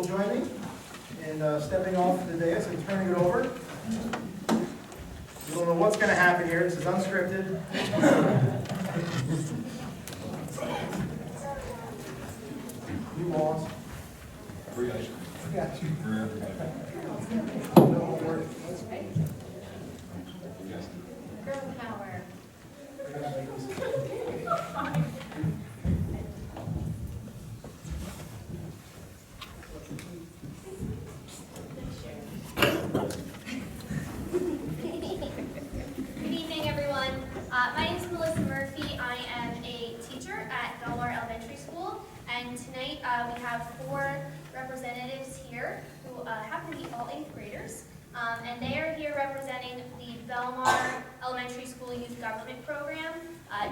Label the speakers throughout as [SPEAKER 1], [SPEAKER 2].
[SPEAKER 1] join me in stepping off the dais and turning it over. You don't know what's going to happen here. This is unscripted. You want?
[SPEAKER 2] Free ice cream.
[SPEAKER 1] Got you.
[SPEAKER 2] For everybody.
[SPEAKER 1] No worries.
[SPEAKER 2] Yes.
[SPEAKER 3] Girl power.
[SPEAKER 4] Good evening, everyone. My name is Melissa Murphy. I am a teacher at Belmar Elementary School, and tonight we have 4 representatives here who happen to be all 8th graders, and they are here representing the Belmar Elementary School Youth Government Program.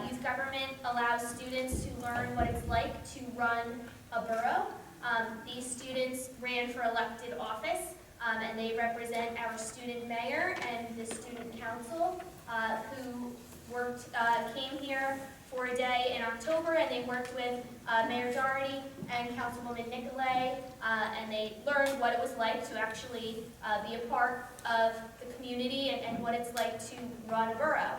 [SPEAKER 4] Youth government allows students to learn what it's like to run a borough. These students ran for elected office, and they represent our student mayor and the student council, who came here for a day in October, and they worked with Mayor Doherty and Councilwoman Nicolay, and they learned what it was like to actually be a part of the community and what it's like to run a borough.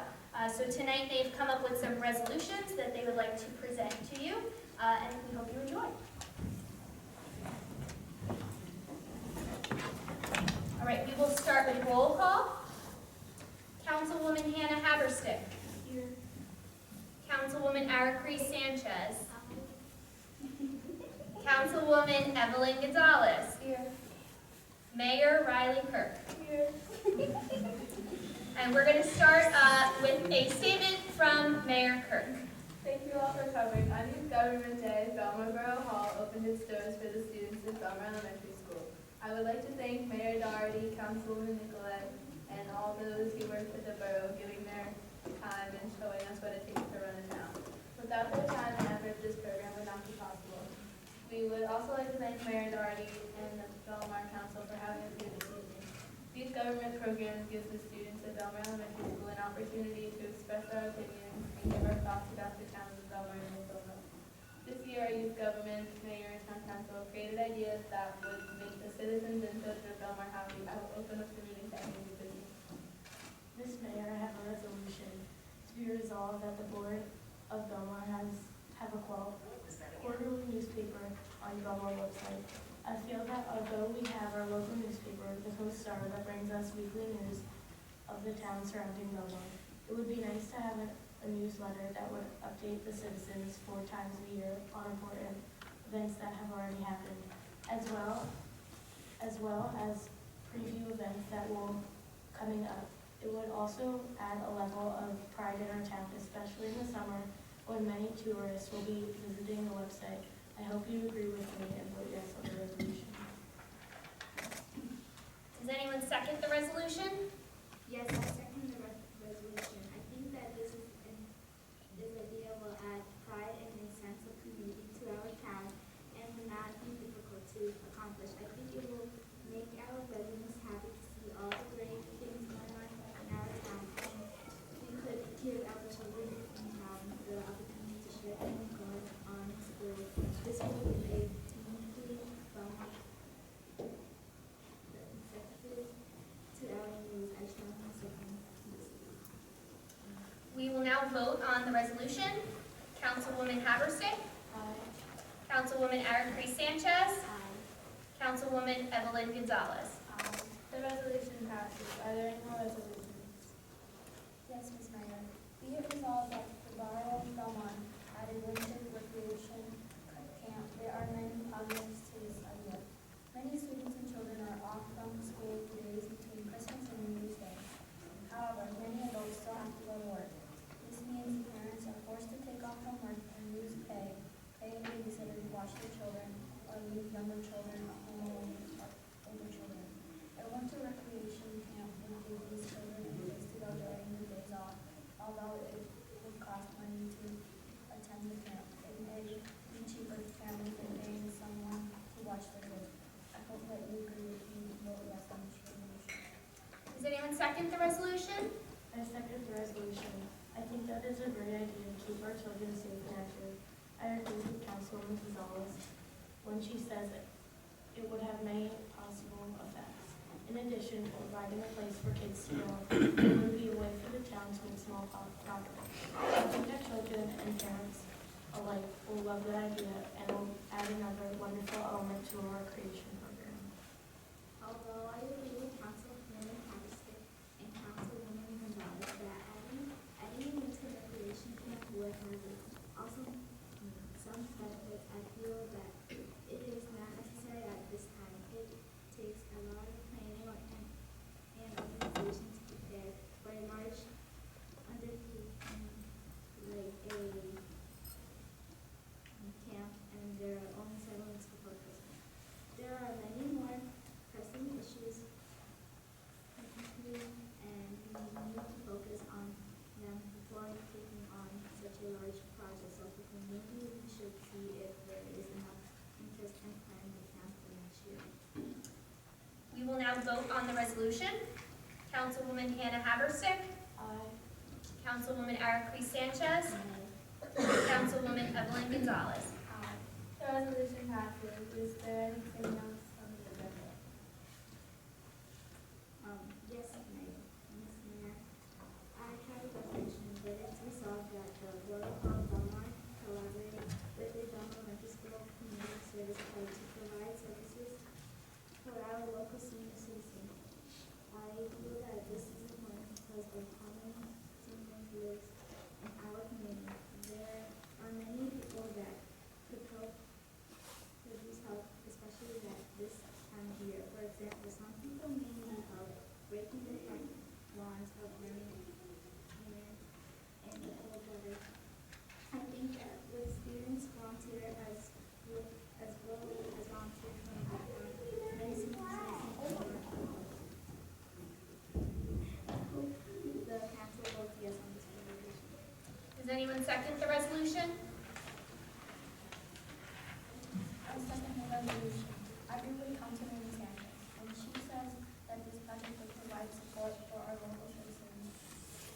[SPEAKER 4] So tonight they've come up with some resolutions that they would like to present to you, and we hope you enjoy. All right, we will start with roll call. Councilwoman Hannah Haberstick. Here. Councilwoman Aracruz Sanchez. Councilwoman Evelyn Gonzalez. Here. Mayor Riley Kirk. Here. And we're going to start with a statement from Mayor Kirk.
[SPEAKER 5] Thank you all for coming. On Youth Government Day, Belmar Borough Hall opened its doors for the students at Belmar Elementary School. I would like to thank Mayor Doherty, Councilwoman Nicolay, and all those who work with the borough, giving their time and showing us what it takes to run a town. Without their time and effort, this program would not be possible. We would also like to thank Mayor Doherty and the Belmar Council for having us here this evening. Youth government programs gives the students at Belmar Elementary School an opportunity to express our opinions and give our thoughts about the towns of Belmar and Minnesota. This year, our youth government, mayor, and town council created ideas that would make the citizens and children of Belmar happy. I will open up the meeting to any new business.
[SPEAKER 6] This Mayor, I have a resolution to be resolved that the Board of Belmar have a quarterly newspaper on the Belmar website. I feel that although we have our local newspaper, the Coast Star, that brings us weekly news of the town surrounding Belmar, it would be nice to have a newsletter that would update the citizens 4 times a year on important events that have already happened, as well as preview events that will coming up. It would also add a level of pride in our town, especially in the summer when many tourists will be visiting the website. I hope you agree with me and vote yes on the resolution.
[SPEAKER 4] Does anyone second the resolution?
[SPEAKER 3] Yes, I second the resolution. I think that this idea will add pride and a sense of community to our town and will not be difficult to accomplish. I think it will make our residents happy to see all the great things going on in our town. We could give our children in town the opportunity to share and go on in school. This will be a community from the executive to our news. I strongly second this.
[SPEAKER 4] We will now vote on the resolution. Councilwoman Haberstick. Councilwoman Aracruz Sanchez. Councilwoman Evelyn Gonzalez.
[SPEAKER 5] The resolution passes. Are there any more resolutions?
[SPEAKER 3] Yes, Ms. Mayor. Be it resolved that the Borough of Belmont added winter recreation camp. There are many positives to this idea. Many students and children are off from school for days between Christmas and New Year's Day. However, many adults still have to go to work. This means parents are forced to take off from work and lose pay babysitters to watch their children, or leave younger children home alone with older children. A winter recreation camp would give these children a place to go during the days off. Although it would cost money to attend the camp, it may be cheaper for families than paying someone to watch their kids. I hope that you agree with me and vote yes on this resolution.
[SPEAKER 4] Does anyone second the resolution?
[SPEAKER 6] I second the resolution. I think that is a great idea to keep our children safe and active. I agree with Councilwoman Gonzalez when she says it would have providing a place for kids to grow up. It would be a way for the town to make small progress. I think that children and parents alike will love the idea and will add another wonderful element to our recreation program.
[SPEAKER 3] Although I agree with Councilwoman Patterson and Councilwoman Gonzalez that adding a winter recreation camp would have also some benefits, I feel that it is not necessary at this time. It takes a lot of planning and organization to prepare for a large undertaking like a camp, and there are only 7 weeks before Christmas. There are many more pressing issues and we need to focus on them before taking on such a large project. So maybe we should see if there is enough interest in planning the camp for next year.
[SPEAKER 4] We will now vote on the resolution. Councilwoman Hannah Haberstick,
[SPEAKER 6] Aye.
[SPEAKER 4] Councilwoman Araceli Sanchez, Councilwoman Evelyn Gonzalez.
[SPEAKER 5] The resolution passes. Is there anything else on the agenda?
[SPEAKER 3] Yes, Mayor. Ms. Mayor, I have a resolution that it's resolved that the Borough of Belmar collaborate with the Belmar Elementary School Community Service Club to provide services for our local senior citizens. I feel that this is important because of how many seniors live in our community. There are many people that could use help, especially at this time of year. For example, some people may need help breaking the head wands of learning in the cold weather. I think that with students volunteer as well as volunteer from the background, many senior citizens can work from home. I hope the council votes yes on this resolution.
[SPEAKER 4] Does anyone second the resolution?
[SPEAKER 3] I second the resolution. I agree with Councilwoman Sanchez when she says that this project will provide support for our local citizens.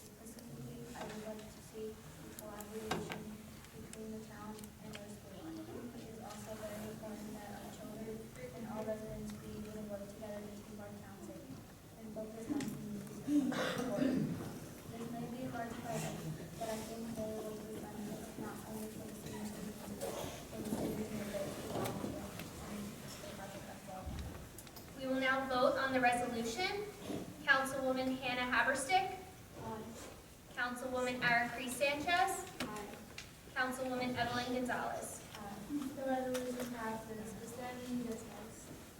[SPEAKER 3] Specifically, I would like to see the collaboration between the town and our school. I think it is also very important that our children and all residents be able to work together to keep our town safe and focus on community support. This may be a large project, but I think there will be benefits not only for the students and for the citizens of the
[SPEAKER 4] We will now vote on the resolution. Councilwoman Hannah Haberstick, Councilwoman Araceli Sanchez, Councilwoman Evelyn Gonzalez.
[SPEAKER 5] The resolution passes. Is there any business?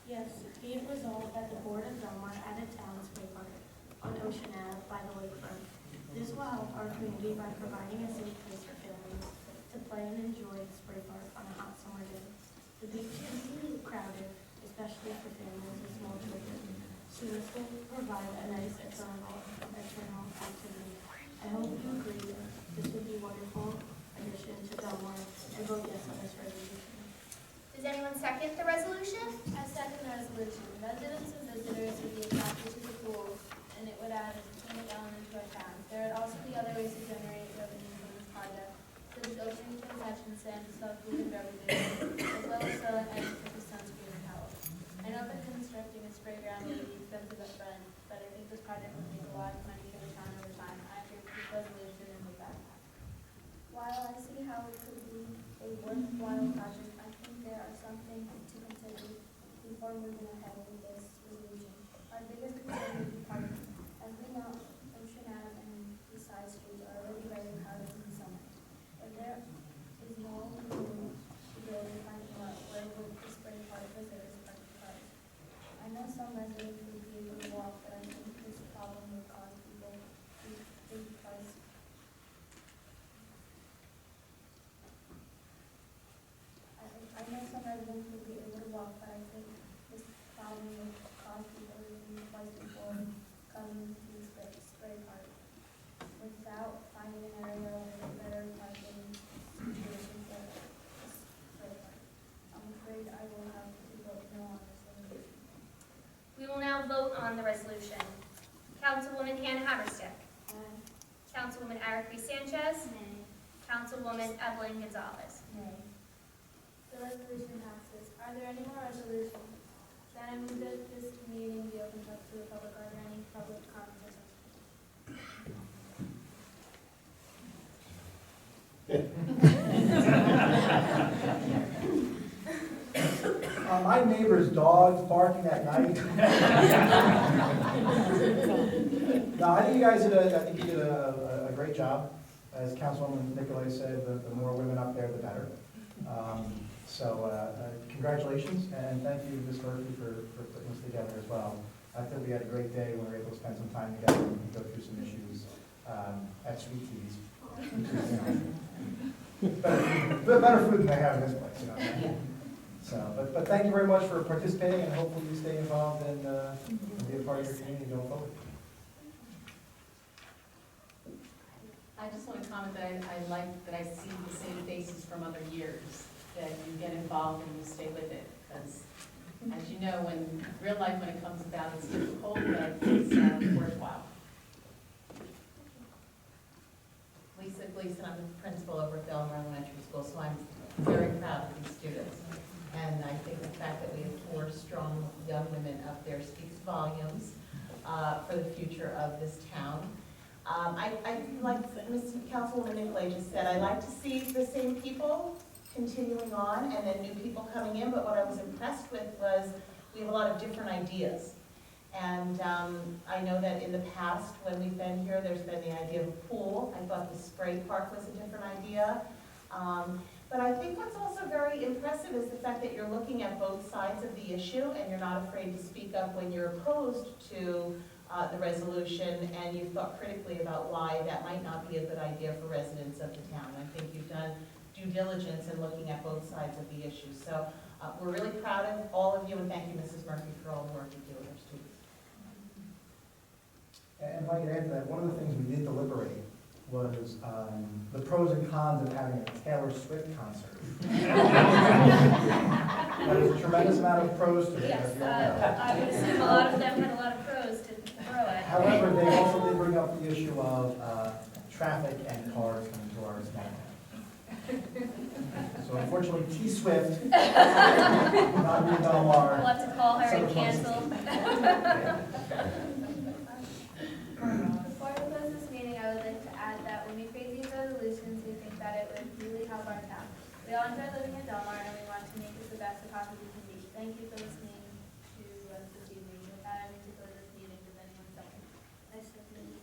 [SPEAKER 6] Yes, be it resolved that the Board of Belmar add a town spray park on Ocean Ave by the lakefront. This will help our community by providing a safe place for families to play and enjoy the spray park on a hot summer day. The beach is crowded, especially for families with small children, so this will provide a nice external activity. I hope you agree this would be a wonderful addition to Belmar and vote yes on this resolution.
[SPEAKER 4] Does anyone second the resolution?
[SPEAKER 5] I second the resolution. Residents and visitors would be attracted to the pool, and it would add a unique element to our town. There would also be other ways to generate revenue from this project, such as opening concession stands to sell food and beverages, as well as selling items such as sunscreen and towels. I know that constructing a spray ground may be expensive at front, but I think this project would make a lot of money for the town over time. I agree with this resolution and with that.
[SPEAKER 3] While I see how it could be a worthwhile project, I think there are some things to consider before moving ahead with this resolution. Our biggest concern would be parking. As we know, Ocean Ave and the side streets are already very crowded in the summer. If there is no room to build a parking lot, where would the spray park visitors park the cars? I know some residents would be able to walk, but I think this problem would cause people to think twice. I know some residents would be able to walk, but I think this problem would cause people to think twice before coming to the spray park. Without finding an area with a better parking situation for the spray park. I'm afraid I will have to vote no on this resolution.
[SPEAKER 4] We will now vote on the resolution. Councilwoman Hannah Haberstick, Councilwoman Araceli Sanchez,
[SPEAKER 3] Nay.
[SPEAKER 4] Councilwoman Evelyn Gonzalez.
[SPEAKER 3] Nay.
[SPEAKER 5] The resolution passes. Are there any more resolutions? Then I move that this meeting be opened up to the public. Are there any
[SPEAKER 1] My neighbor's dog barking at night. No, I think you guys did a great job. As Councilwoman Nicolay said, the more women up there, the better. Congratulations, and thank you, Ms. Murphy, for putting this together as well. I think we had a great day when we were able to spend some time together and go through some issues at Sweet Teas. Better food than they have in this place, you know. So, but thank you very much for participating, and hopefully you stay involved and be a part of your community going forward.
[SPEAKER 7] I just want to comment that I like that I see the same faces from other years, that you get involved and you stay with it, because as you know, when real life, when it comes about, it's difficult, but it's worthwhile.
[SPEAKER 8] Lisa Gleason, I'm the principal over at Belmar Elementary School, so I'm very proud of these students. And I think the fact that we have 4 strong young women up there speaks volumes for the future of this town. I like Ms. Councilwoman Nicolay just said, I like to see the same people continuing on and then new people coming in, but what I was impressed with was we have a lot of different ideas. And I know that in the past, when we've been here, there's been the idea of a pool. I thought the spray park was a different idea. But I think what's also very impressive is the fact that you're looking at both sides of the issue and you're not afraid to speak up when you're opposed to the resolution, and you've thought critically about why that might not be a good idea for residents of the town. I think you've done due diligence in looking at both sides of the issue. So we're really proud of all of you, and thank you, Mrs. Murphy, for all the work you do with our students.
[SPEAKER 1] And if I could add to that, one of the things we did deliberate was the pros and cons of having a Taylor Swift concert. There's a tremendous amount of pros to it.
[SPEAKER 4] Yes,
[SPEAKER 1] as you all know.
[SPEAKER 4] I would assume a lot of them had a lot of pros to throw at.
[SPEAKER 1] However, they also did bring up the issue of traffic and cars coming to our small town. So unfortunately, T Swift, not being Belmar.
[SPEAKER 4] We'll have to call her and cancel.
[SPEAKER 5] Before we close this meeting, I would like to add that when we create these resolutions, we think that it would really help our town. We all enjoy living in Belmar, and we want to make it the best it possibly can be. Thank you for listening to us this evening. With that, I need to close this meeting. Does anyone second? I second.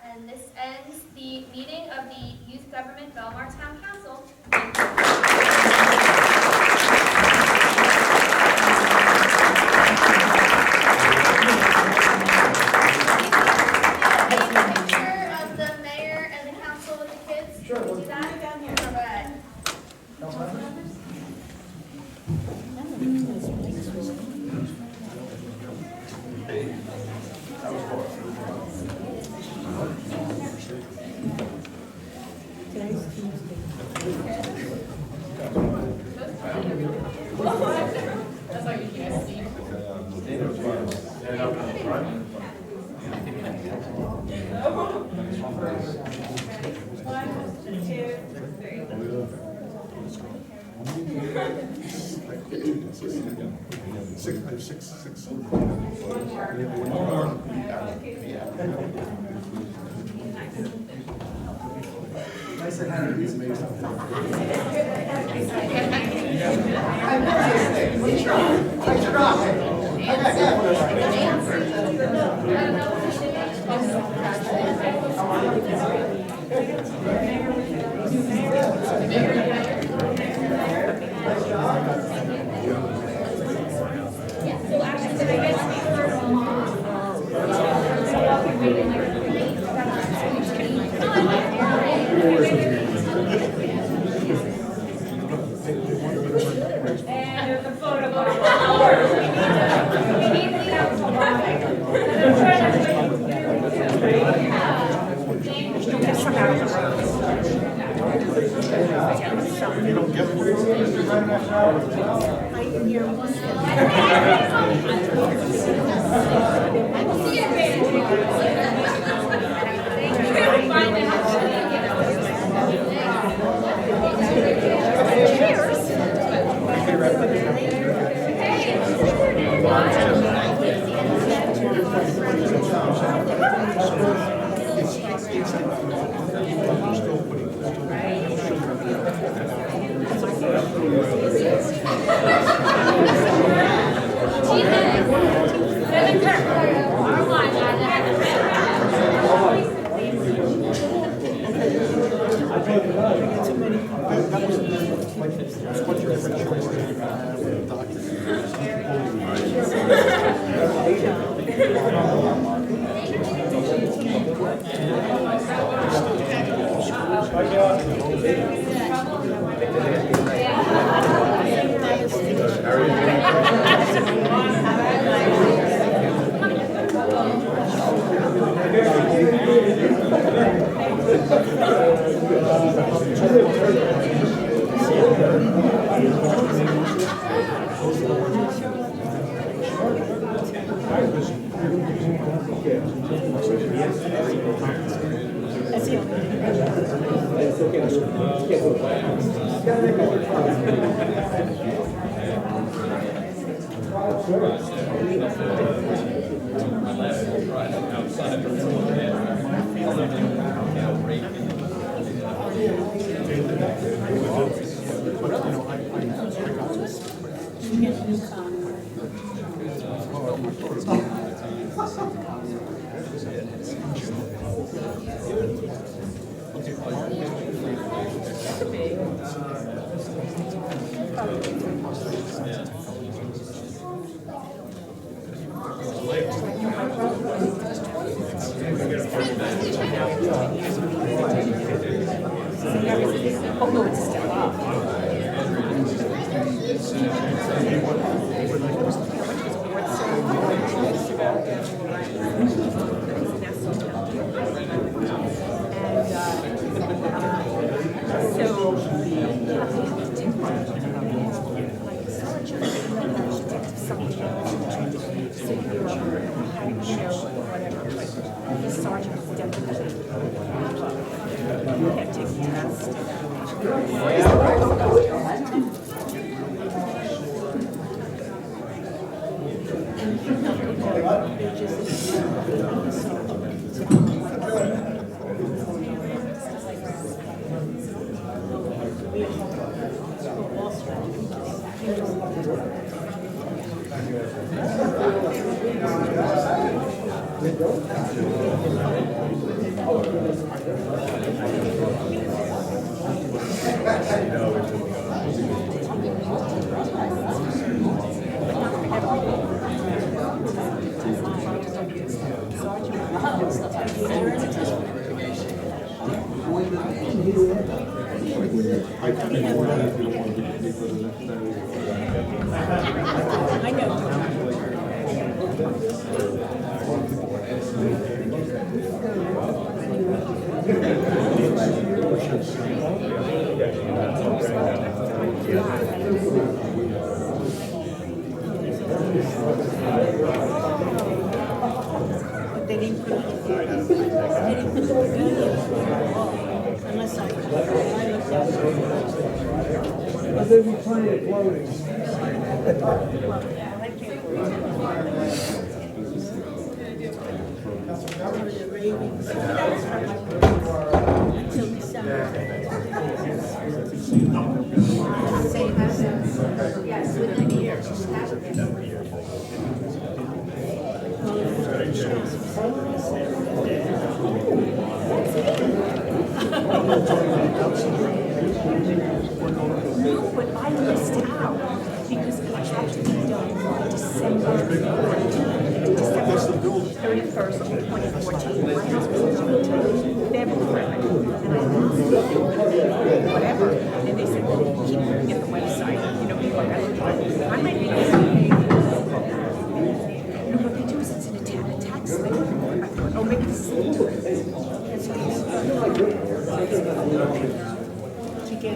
[SPEAKER 4] And this ends the meeting of the Youth Government Belmar Town Council.
[SPEAKER 1] Sure.
[SPEAKER 4] Do that down here. All right.
[SPEAKER 7] That's why you can't see.
[SPEAKER 2] Six.
[SPEAKER 1] Nice to have you. We
[SPEAKER 2] Right.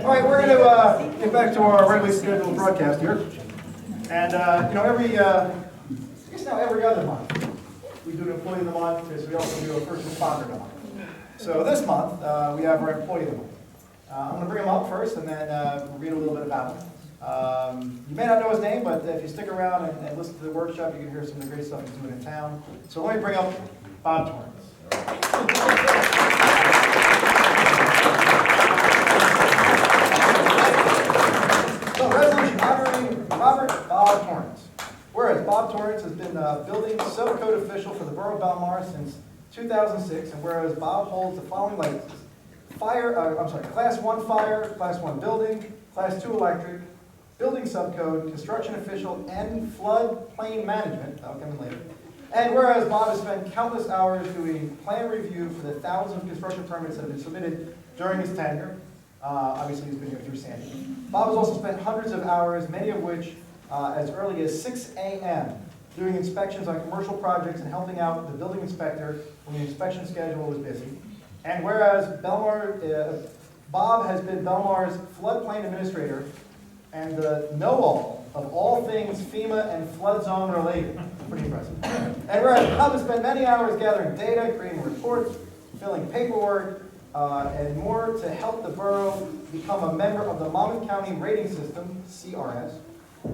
[SPEAKER 1] All right, we're going to get back to our regularly scheduled broadcast here. And, every other month, we do an employee of the month, because we also do a first responder of the month. So this month, we have our employee of the month. I'm going to bring him up first, and then read a little bit about him. You may not know his name, but if you stick around and listen to the workshop, you can hear some of the great stuff he's doing in town. So let me bring up Bob Torrance. So, resolution honoring Robert Bob Torrance. Whereas Bob Torrance has been a building subcode official for the Borough of Belmar since 2006, and whereas Bob holds the following licenses: Class 1 fire, Class 1 building, Class 2 electric, building subcode, construction official, and floodplain management. That'll come in later. And whereas Bob has spent countless hours doing plan review for the thousands of construction permits that have been submitted during his tenure. Obviously, he's been here through Sandy. Bob has also spent hundreds of hours, many of which as early as 6 a.m., doing inspections on commercial projects and helping out the building inspector when the inspection schedule was busy. And whereas Bob has been Belmar's floodplain administrator and the know-all of all things FEMA and flood zone related. Pretty impressive. And whereas Bob has spent many hours gathering data, creating reports, filling paperwork, and more to help the borough become a member of the Monmouth County Rating System, CRS.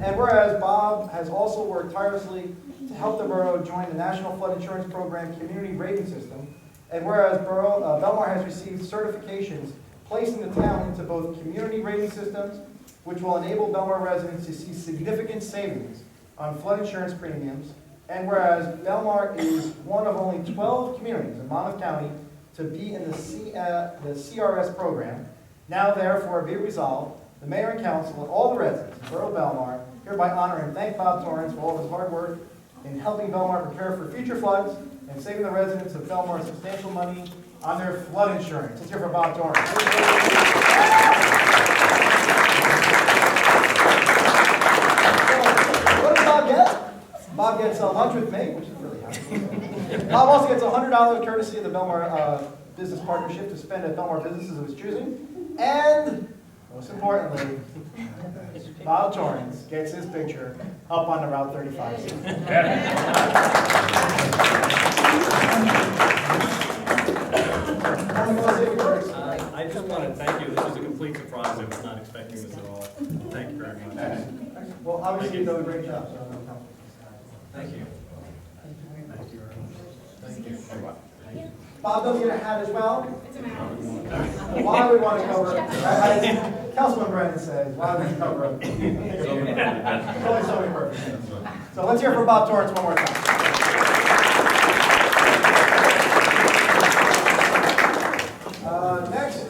[SPEAKER 1] And whereas Bob has also worked tirelessly to help the borough join the National Flood Insurance Program Community Rating System. And whereas Belmar has received certifications placing the town into both community rating systems, which will enable Belmar residents to see significant savings on flood insurance premiums. And whereas Belmar is one of only 12 communities in Monmouth County to be in the CRS program, now therefore be resolved, the mayor and council and all the residents of Borough Belmar hereby honor and thank Bob Torrance for all of his hard work in helping Belmar prepare for future floods and saving the residents of Belmar substantial money on their flood insurance. Let's hear for Bob Torrance. What does Bob get? Bob gets lunch with me, which is really happy. Bob also gets $100 courtesy of the Belmar Business Partnership to spend at Belmar businesses of his choosing. And most importantly, Bob Torrance gets his picture up on the Route 35 scene.
[SPEAKER 9] I just want to thank you. This is a complete surprise. I was not expecting this at all. Thank you very much.
[SPEAKER 1] Well, obviously you've done a great job. So
[SPEAKER 9] Thank you. Thank you very much.
[SPEAKER 1] Bob does get a hat as well. Why we want to cover it? Councilman Brennan says, why would you cover it? There's only so many perfect things. So let's hear from Bob Torrance one more time. Next,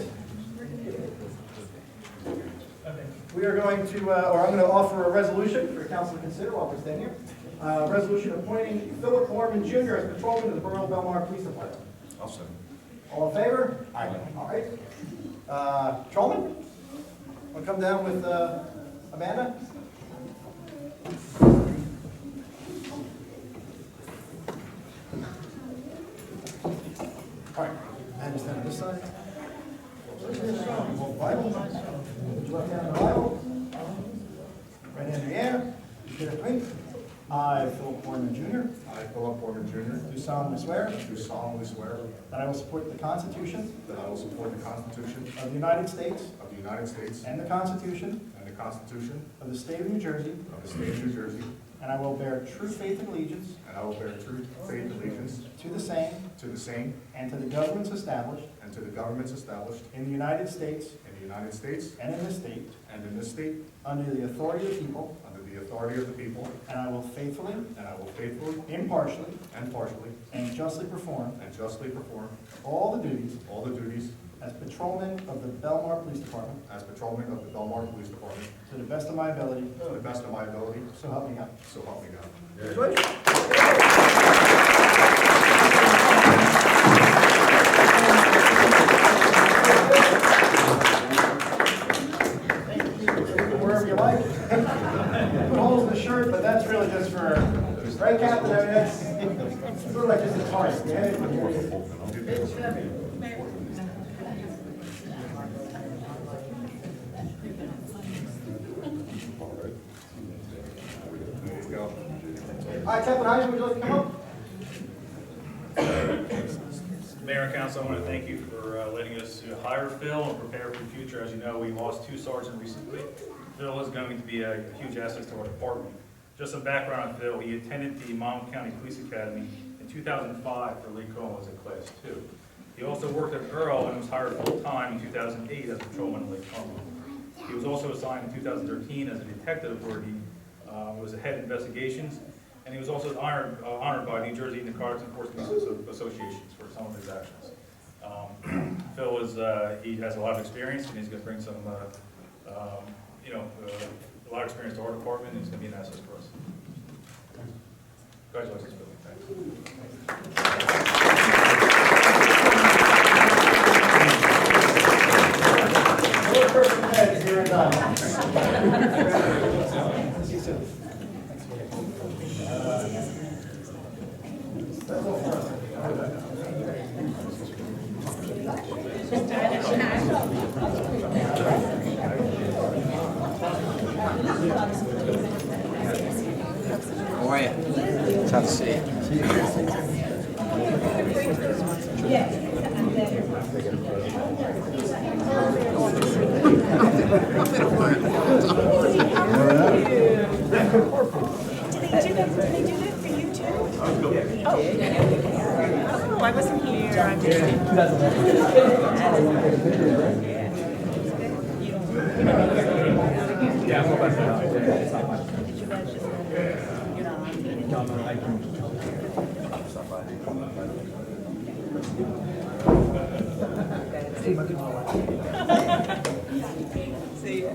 [SPEAKER 1] we are going to, or I'm going to offer a resolution for the council to consider while we're standing here. Resolution appointing Philip Mormon Jr. as patrolman of the Borough Belmar Police Department.
[SPEAKER 2] I'll second.
[SPEAKER 1] All in favor? Aye. All right. Patrolman, want to come down with Amanda? All right. Amanda, stand on this side. Bible. Left hand on the Bible. Right hand in the air. Repeat after me. I, Philip Mormon Jr.,
[SPEAKER 2] I, Philip Porter Jr.,
[SPEAKER 1] do solemnly swear
[SPEAKER 2] do solemnly swear
[SPEAKER 1] that I will support the Constitution
[SPEAKER 2] that I will support the Constitution
[SPEAKER 1] of the United States
[SPEAKER 2] of the United States
[SPEAKER 1] and the Constitution
[SPEAKER 2] and the Constitution
[SPEAKER 1] of the State of New Jersey,
[SPEAKER 2] of the State of New Jersey,
[SPEAKER 1] and I will bear true faith and allegiance
[SPEAKER 2] and I will bear true faith and allegiance
[SPEAKER 1] to the same
[SPEAKER 2] to the same
[SPEAKER 1] and to the governments established
[SPEAKER 2] and to the governments established
[SPEAKER 1] in the United States
[SPEAKER 2] in the United States
[SPEAKER 1] and in this state
[SPEAKER 2] and in this state
[SPEAKER 1] under the authority of the people,
[SPEAKER 2] under the authority of the people,
[SPEAKER 1] and I will faithfully,
[SPEAKER 2] and I will faithfully
[SPEAKER 1] impartially,
[SPEAKER 2] and partially
[SPEAKER 1] and justly perform
[SPEAKER 2] and justly perform
[SPEAKER 1] all the duties
[SPEAKER 2] all the duties
[SPEAKER 1] as patrolman of the Belmar Police Department
[SPEAKER 2] as patrolman of the Belmar Police Department
[SPEAKER 1] to the best of my ability,
[SPEAKER 2] to the best of my ability,
[SPEAKER 1] so help me God.
[SPEAKER 2] so help me God.
[SPEAKER 1] Congratulations. Wherever you like. Put holes in the shirt, but that's really just for, right, Captain? I mean, that's sort of like just a target.
[SPEAKER 2] There you go.
[SPEAKER 1] All right, Captain Heisen, would you like to come up?
[SPEAKER 9] Mayor and Council, I want to thank you for letting us hire Phil and prepare for the future. As you know, we lost 2 sergeants recently. Phil is going to be a huge asset to our department. Just some background on Phil, he attended the Monmouth County Police Academy in 2005 for Lake Como as a Class 2. He also worked at Earl and was hired full-time in 2008 as a patrolman in Lake Como. He was also assigned in 2013 as a detective where he was a head investigations, and he was also honored by New Jersey Narcotics Enforcement Associations for some of his actions. Phil he has a lot of experience, and he's going to bring some, a lot of experience to our department, and he's going to be an asset for us. Congratulations, Phil.
[SPEAKER 1] Another person head here and done. See you soon. That's all for us.
[SPEAKER 10] Have a seat.
[SPEAKER 11] Did they do that for you too? Oh, I wasn't here. I'm just. See ya.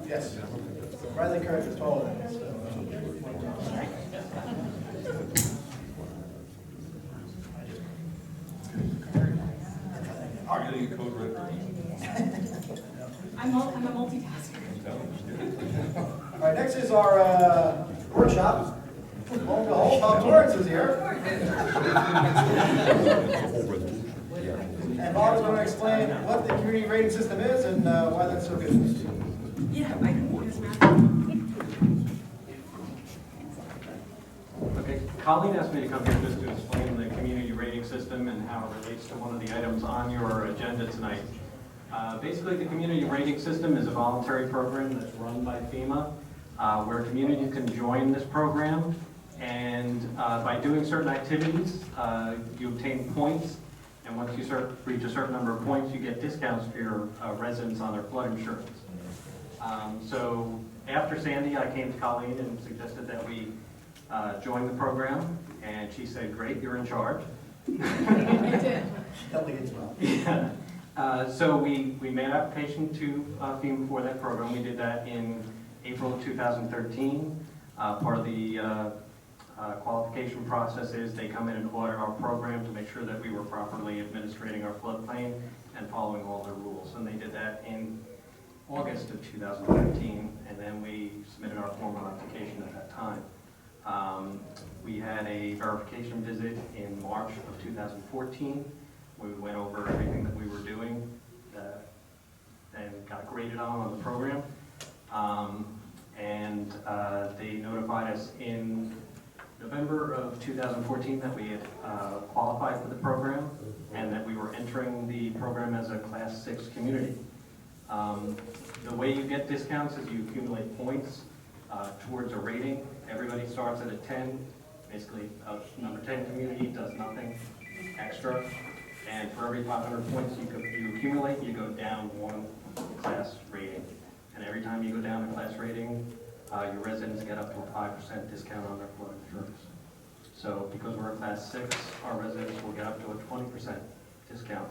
[SPEAKER 1] Yes. Riley Kirk is taller than us.
[SPEAKER 2] Are you the code red?
[SPEAKER 11] I'm a multitasker.
[SPEAKER 1] All right, next is our workshop. Lo and behold, Bob Torrance is here. And Bob is going to explain what the community rating system is and why that's so good.
[SPEAKER 11] Yeah, I can use math.
[SPEAKER 12] Okay, Colleen asked me to come here just to explain the community rating system and how it relates to one of the items on your agenda tonight. Basically, the community rating system is a voluntary program that's run by FEMA, where communities can join this program, and by doing certain activities, you obtain points, and once you reach a certain number of points, you get discounts for your residents on their flood insurance. So after Sandy, I came to Colleen and suggested that we join the program, and she said, great, you're in charge.
[SPEAKER 11] I did.
[SPEAKER 1] Delegates well.
[SPEAKER 12] Yeah. So we made an application to FEMA for that program. We did that in April of 2013. Part of the qualification process is they come in and audit our program to make sure that we were properly administrating our floodplain and following all their rules. And they did that in August of 2013, and then we submitted our formal application at that time. We had a verification visit in March of 2014. We went over everything that we were doing and got graded on the program. They notified us in November of 2014 that we had qualified for the program and that we were entering the program as a Class 6 community. The way you get discounts is you accumulate points towards a rating. Everybody starts at a 10. Basically, a number 10 community does nothing extra. And for every 500 points you accumulate, you go down one class rating. And every time you go down a class rating, your residents get up to a 5% discount on their flood insurance. So because we're a Class 6, our residents will get up to a 20% discount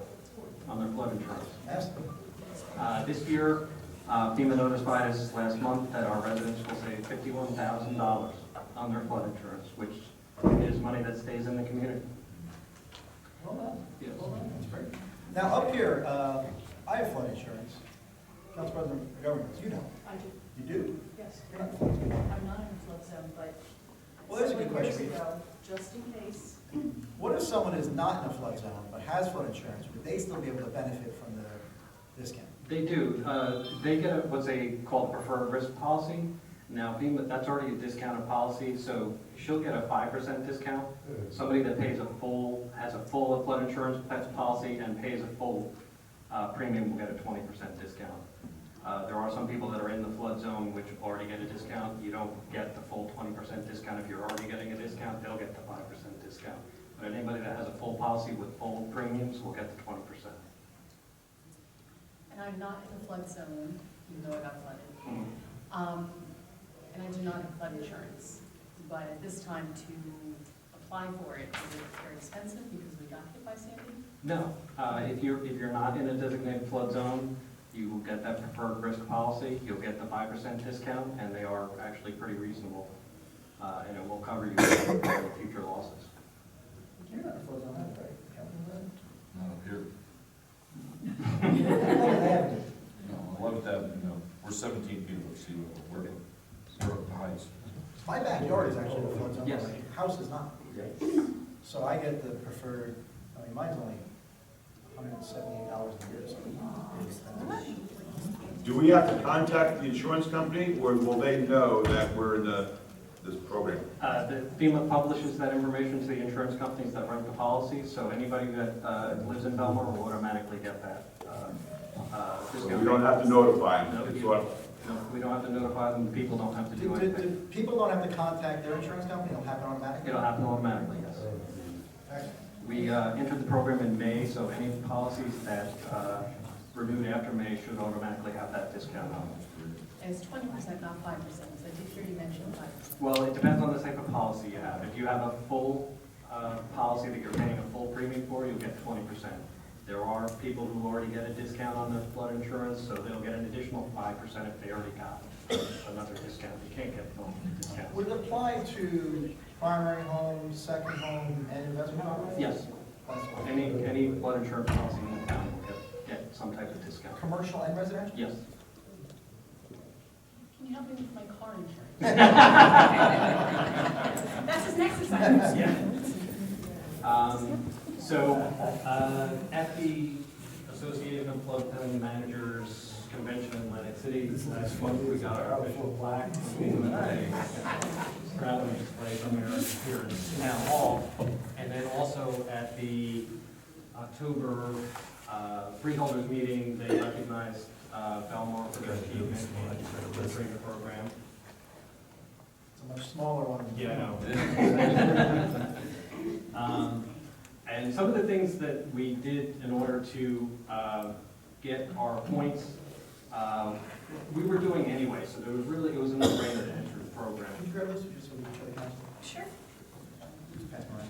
[SPEAKER 12] on their flood insurance. This year, FEMA notified us last month that our residents will save $51,000 on their flood insurance, which is money that stays in the community. Yes.
[SPEAKER 1] That's great. Now, up here, I have flood insurance. Council President Governors, you don't.
[SPEAKER 13] I do,
[SPEAKER 1] You do?
[SPEAKER 13] yes.
[SPEAKER 1] You're not.
[SPEAKER 13] I'm not in a flood zone, but
[SPEAKER 1] Well, that's a good
[SPEAKER 13] several years
[SPEAKER 1] question.
[SPEAKER 13] ago, just in case,
[SPEAKER 1] What if someone is not in a flood zone but has flood insurance? Would they still be able to benefit from the discount?
[SPEAKER 12] They do. They get what's they call preferred risk policy. Now, FEMA, that's already a discounted policy, so she'll get a 5% discount. Somebody that pays has a full flood insurance policy and pays a full premium will get a 20% discount. There are some people that are in the flood zone which already get a discount. You don't get the full 20% discount. If you're already getting a discount, they'll get the 5% discount. But anybody that has a full policy with full premiums will get the 20%.
[SPEAKER 13] and I'm not in the flood zone, even though I got flooded.
[SPEAKER 12] Mhm.
[SPEAKER 13] And I do not have flood insurance. But at this time to apply for it, is it very expensive because we got hit by Sandy?
[SPEAKER 12] No, if you're not in a designated flood zone, you will get that preferred risk policy. You'll get the 5% discount, and they are actually pretty reasonable. And it will cover you for future losses.
[SPEAKER 1] You're not a flood zone, right?
[SPEAKER 14] Not up here.
[SPEAKER 1] Avenue.
[SPEAKER 14] No, 11th Avenue, no. We're 17 feet above sea level. We're up the heights.
[SPEAKER 1] My backyard is actually a flood zone,
[SPEAKER 12] Yes.
[SPEAKER 1] my house is not. So I get the preferred, I mean, mine's only $178 a year, so it's expensive.
[SPEAKER 15] Do we have to contact the insurance company, or will they know that we're in this program?
[SPEAKER 12] The FEMA publishes that information to the insurance companies that write the policies, so anybody that lives in Belmar will automatically get that discount.
[SPEAKER 15] So we don't have to notify them?
[SPEAKER 12] No,
[SPEAKER 15] It's
[SPEAKER 12] you-
[SPEAKER 15] what-
[SPEAKER 12] No, we don't have to notify them, people don't have to do anything.
[SPEAKER 1] People don't have to contact their insurance company, it'll happen automatically?
[SPEAKER 12] It'll happen automatically, yes.
[SPEAKER 1] Okay.
[SPEAKER 12] We entered the program in May, so any policies that renewed after May should automatically have that discount on them.
[SPEAKER 13] And it's 20%, not 5%, so I did hear you mention 5%.
[SPEAKER 12] Well, it depends on the type of policy you have. If you have a full policy that you're paying a full premium for, you'll get 20%. There are people who already get a discount on the flood insurance, so they'll get an additional 5% if they already got another discount. You can't get full discount.
[SPEAKER 1] Would it apply to primary home, second home, and investment properties?
[SPEAKER 12] Yes.
[SPEAKER 1] That's what-
[SPEAKER 12] Any flood insurance policy in the town will get some type of discount.
[SPEAKER 1] Commercial and residential?
[SPEAKER 12] Yes.
[SPEAKER 13] Can you help me with my car insurance? That's his next assignment.
[SPEAKER 12] Yeah. So, at the Association of Floodplain Managers Convention in Atlantic City last month, we got our official plaque. Proudly displayed here in Town Hall. And then also at the October Freeholders meeting, they recognized Belmar for their achievement in the trainer program.
[SPEAKER 1] It's a much smaller one.
[SPEAKER 12] Yeah, I know. And some of the things that we did in order to get our points, we were doing anyway, so it was a no-brainer to enter the program.
[SPEAKER 1] Can you grab this, just so we can show the council?
[SPEAKER 13] Sure.
[SPEAKER 1] Just pass them around.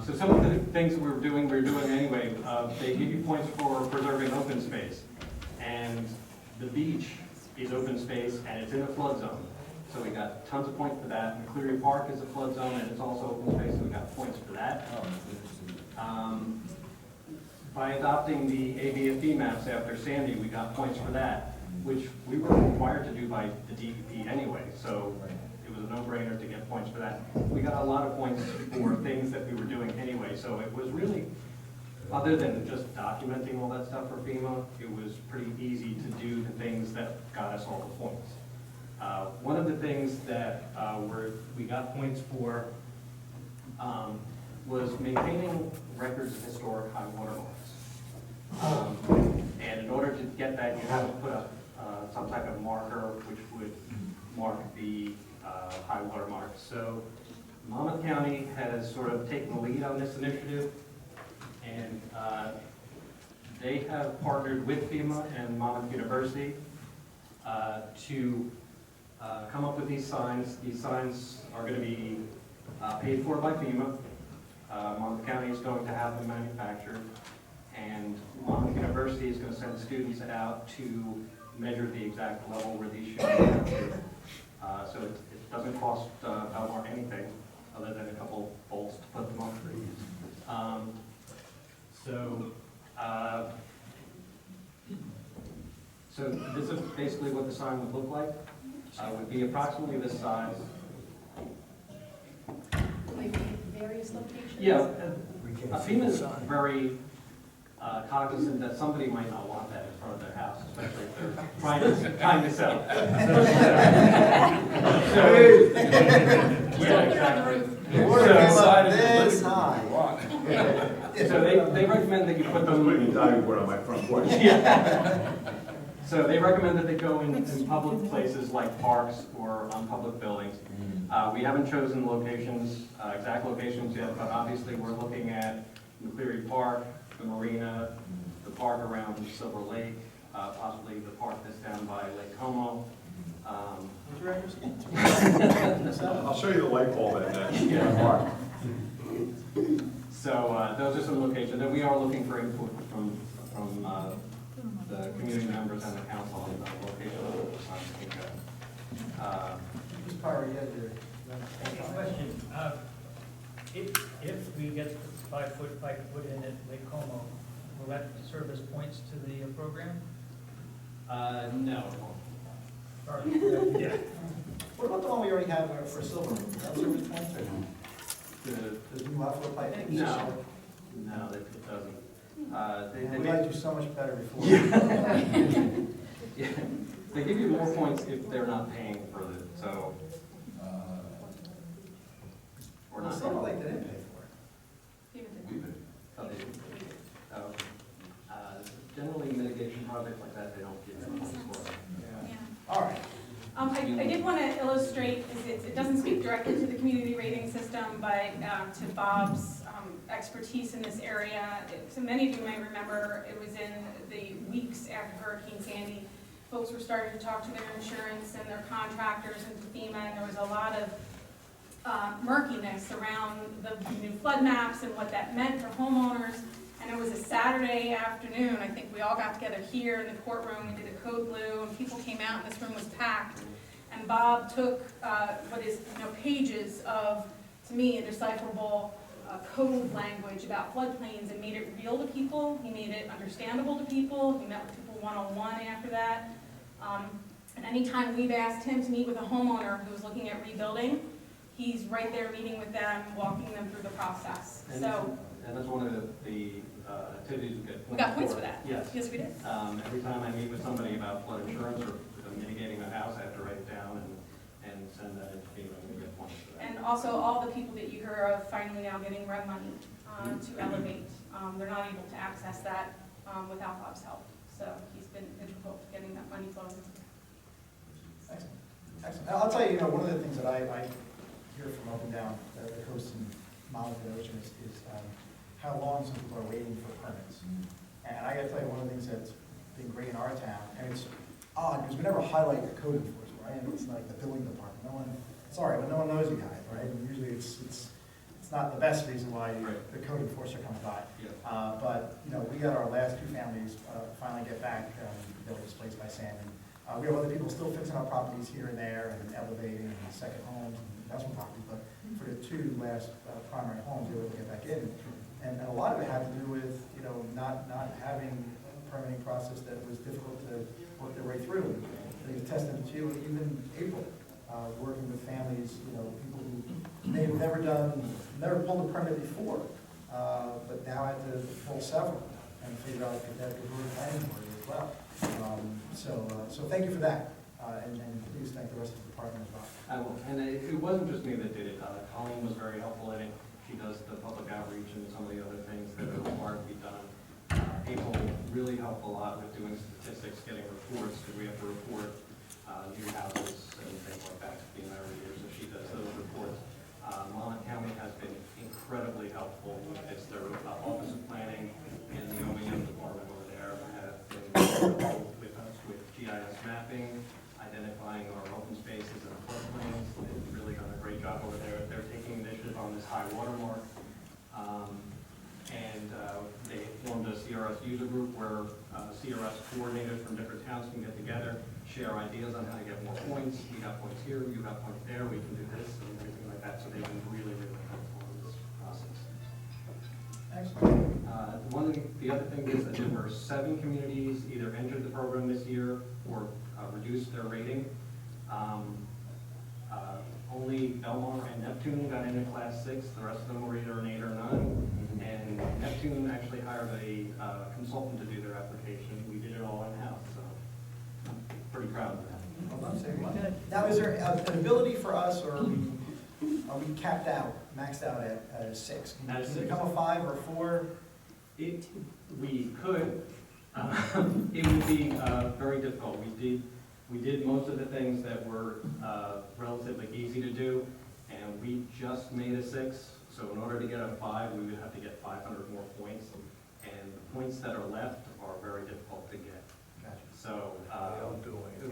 [SPEAKER 12] So some of the things we were doing anyway. They give you points for preserving open space. And the beach is open space and it's in a flood zone. So we got tons of points for that. And Cleary Park is a flood zone and it's also open space, so we got points for that. By adopting the ABFE maps after Sandy, we got points for that, which we were required to do by the DEP anyway. So it was a no-brainer to get points for that. We got a lot of points for things that we were doing anyway. So it was really, other than just documenting all that stuff for FEMA, it was pretty easy to do the things that got us all the points. One of the things that we got points for was maintaining records of historic high water marks. And in order to get that, you have to put up some type of marker which would mark the high water mark. So Monmouth County has sort of taken the lead on this initiative, and they have partnered with FEMA and Monmouth University to come up with these signs. These signs are going to be paid for by FEMA. Monmouth County is going to have them manufactured, and Monmouth University is going to send students out to measure the exact level where these should be captured. So it doesn't cost Belmar anything other than a couple bolts to put them on. So this is basically what the sign would look like. It would be approximately this size.
[SPEAKER 13] Will they be in various locations?
[SPEAKER 12] Yeah, FEMA is very cognizant that somebody might not want that in front of their house, especially if they're trying to sell. Yeah, exactly. So they recommend that you put them.
[SPEAKER 15] Putting a diving board on my front porch.
[SPEAKER 12] Yeah. So they recommend that they go in public places like parks or on public buildings. We haven't chosen locations, exact locations yet, but obviously we're looking at McCleary Park, the marina, the park around Silver Lake, possibly the park that's down by Lake Como.
[SPEAKER 1] What's your address again?
[SPEAKER 15] I'll show you the light bulb at that.
[SPEAKER 12] Yeah. So those are some locations, and we are looking for input from the community members and the council on the location of
[SPEAKER 1] Mr. Pyrie, you had your.
[SPEAKER 16] Question, if we get 5 foot in at Lake Como, will that serve as points to the program?
[SPEAKER 12] No.
[SPEAKER 16] Or, yeah.
[SPEAKER 1] What about the one we already have for Silver? That service points or no? The new outdoor pipe?
[SPEAKER 12] No, it doesn't.
[SPEAKER 1] We liked you so much better before.
[SPEAKER 12] Yeah. They give you more points if they're not paying for it, so. Or
[SPEAKER 1] Well,
[SPEAKER 12] not.
[SPEAKER 1] Silver Lake they didn't pay for it.
[SPEAKER 12] Oh, they do. Oh, okay. Generally mitigation projects like that, they don't give you points for it.
[SPEAKER 1] All right.
[SPEAKER 17] I did want to illustrate, it doesn't speak directly to the community rating system, but to Bob's expertise in this area. So many of you may remember, it was in the weeks after Hurricane Sandy, folks were starting to talk to their insurance and their contractors and to FEMA, and there was a lot of murkiness around the new flood maps and what that meant for homeowners. And it was a Saturday afternoon. I think we all got together here in the courtroom. We did a code blue, and people came out, and this room was packed. And Bob took what is pages of, to me, indecipherable code language about floodplains and made it real to people. He made it understandable to people. He met with people one-on-one after that. And anytime we've asked him to meet with a homeowner who's looking at rebuilding, he's right there meeting with them, walking them through the process.
[SPEAKER 12] And that's one of the activities we get.
[SPEAKER 17] We got points for that.
[SPEAKER 12] Yes.
[SPEAKER 17] Yes, we did.
[SPEAKER 12] Every time I meet with somebody about flood insurance or mitigating a house, I have to write it down and send that into FEMA, and we get points for that.
[SPEAKER 17] And also all the people that you hear of finally now getting REM money to elevate. They're not able to access that without Bob's help. So he's been integral to getting that money flowing.
[SPEAKER 1] Excellent. Excellent. Now, I'll tell you, one of the things that I hear from up and down the coast and miles of the ocean is how long some people are waiting for permits. And I gotta tell you, one of the things that's been great in our town, and it's odd, because we never highlight the code enforcement, right? And it's like the building department. No one, sorry, but no one knows you guys, right? And usually it's not the best reason why the code enforcer comes by.
[SPEAKER 12] Yeah.
[SPEAKER 1] But, we got our last 2 families finally get back, that were displaced by Sandy. We have other people still fixing up properties here and there and elevating and second homes and investment properties, but for the 2 last primary homes, they were able to get back in. And a lot of it had to do with, not having a permitting process that was difficult to work their way through. They attested to even April, working with families, people who may have never pulled a permit before, but now had to pull several and figure out if that could work planning board as well. So thank you for that, and please thank the rest of the department as well.
[SPEAKER 12] I will. And it wasn't just me that did it. Colleen was very helpful in it. She does the public outreach and some of the other things that are required to be done. April really helped a lot with doing statistics, getting reports, because we have to report new houses and things like that to be married here, so she does those reports. Monmouth County has been incredibly helpful. It's their Office of Planning and the OEM department over there have been helpful with us with GIS mapping, identifying our open spaces and floodplains. They've really done a great job over there. They're taking initiative on this high water mark. They formed a CRS user group where CRS coordinators from different towns can get together, share ideas on how to get more points. We got points here, you got points there, we can do this and everything like that. So they've been really, really helpful in this process.
[SPEAKER 1] Excellent.
[SPEAKER 12] One of the other thing is that there were 7 communities either entered the program this year or reduced their rating. Only Belmar and Neptune got into class 6. The rest of them were either an 8 or 9. And Neptune actually hired a consultant to do their application. We did it all in-house, so I'm pretty proud of that.
[SPEAKER 1] Well done, Sam. Now, is there an ability for us, or are we capped out, maxed out at a 6? Can it become a 5 or 4?
[SPEAKER 12] We could. It would be very difficult. We did most of the things that were relatively easy to do. and we just made a 6, so in order to get a 5, we would have to get 500 more points, and the points that are left are very difficult to get. So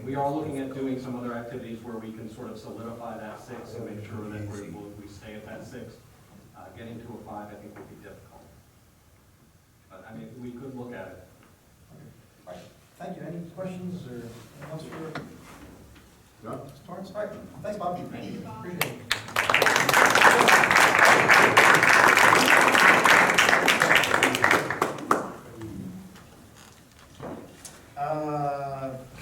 [SPEAKER 12] we are looking at doing some other activities where we can sort of solidify that 6 and make sure that we stay at that 6. Getting to a 5, I think, would be difficult. But, I mean, we could look at it.
[SPEAKER 1] All right, thank you. Any questions or anything else for Mr. Torrance? All right, thanks, Bob.
[SPEAKER 17] Thank you, Bob.
[SPEAKER 1] Appreciate it.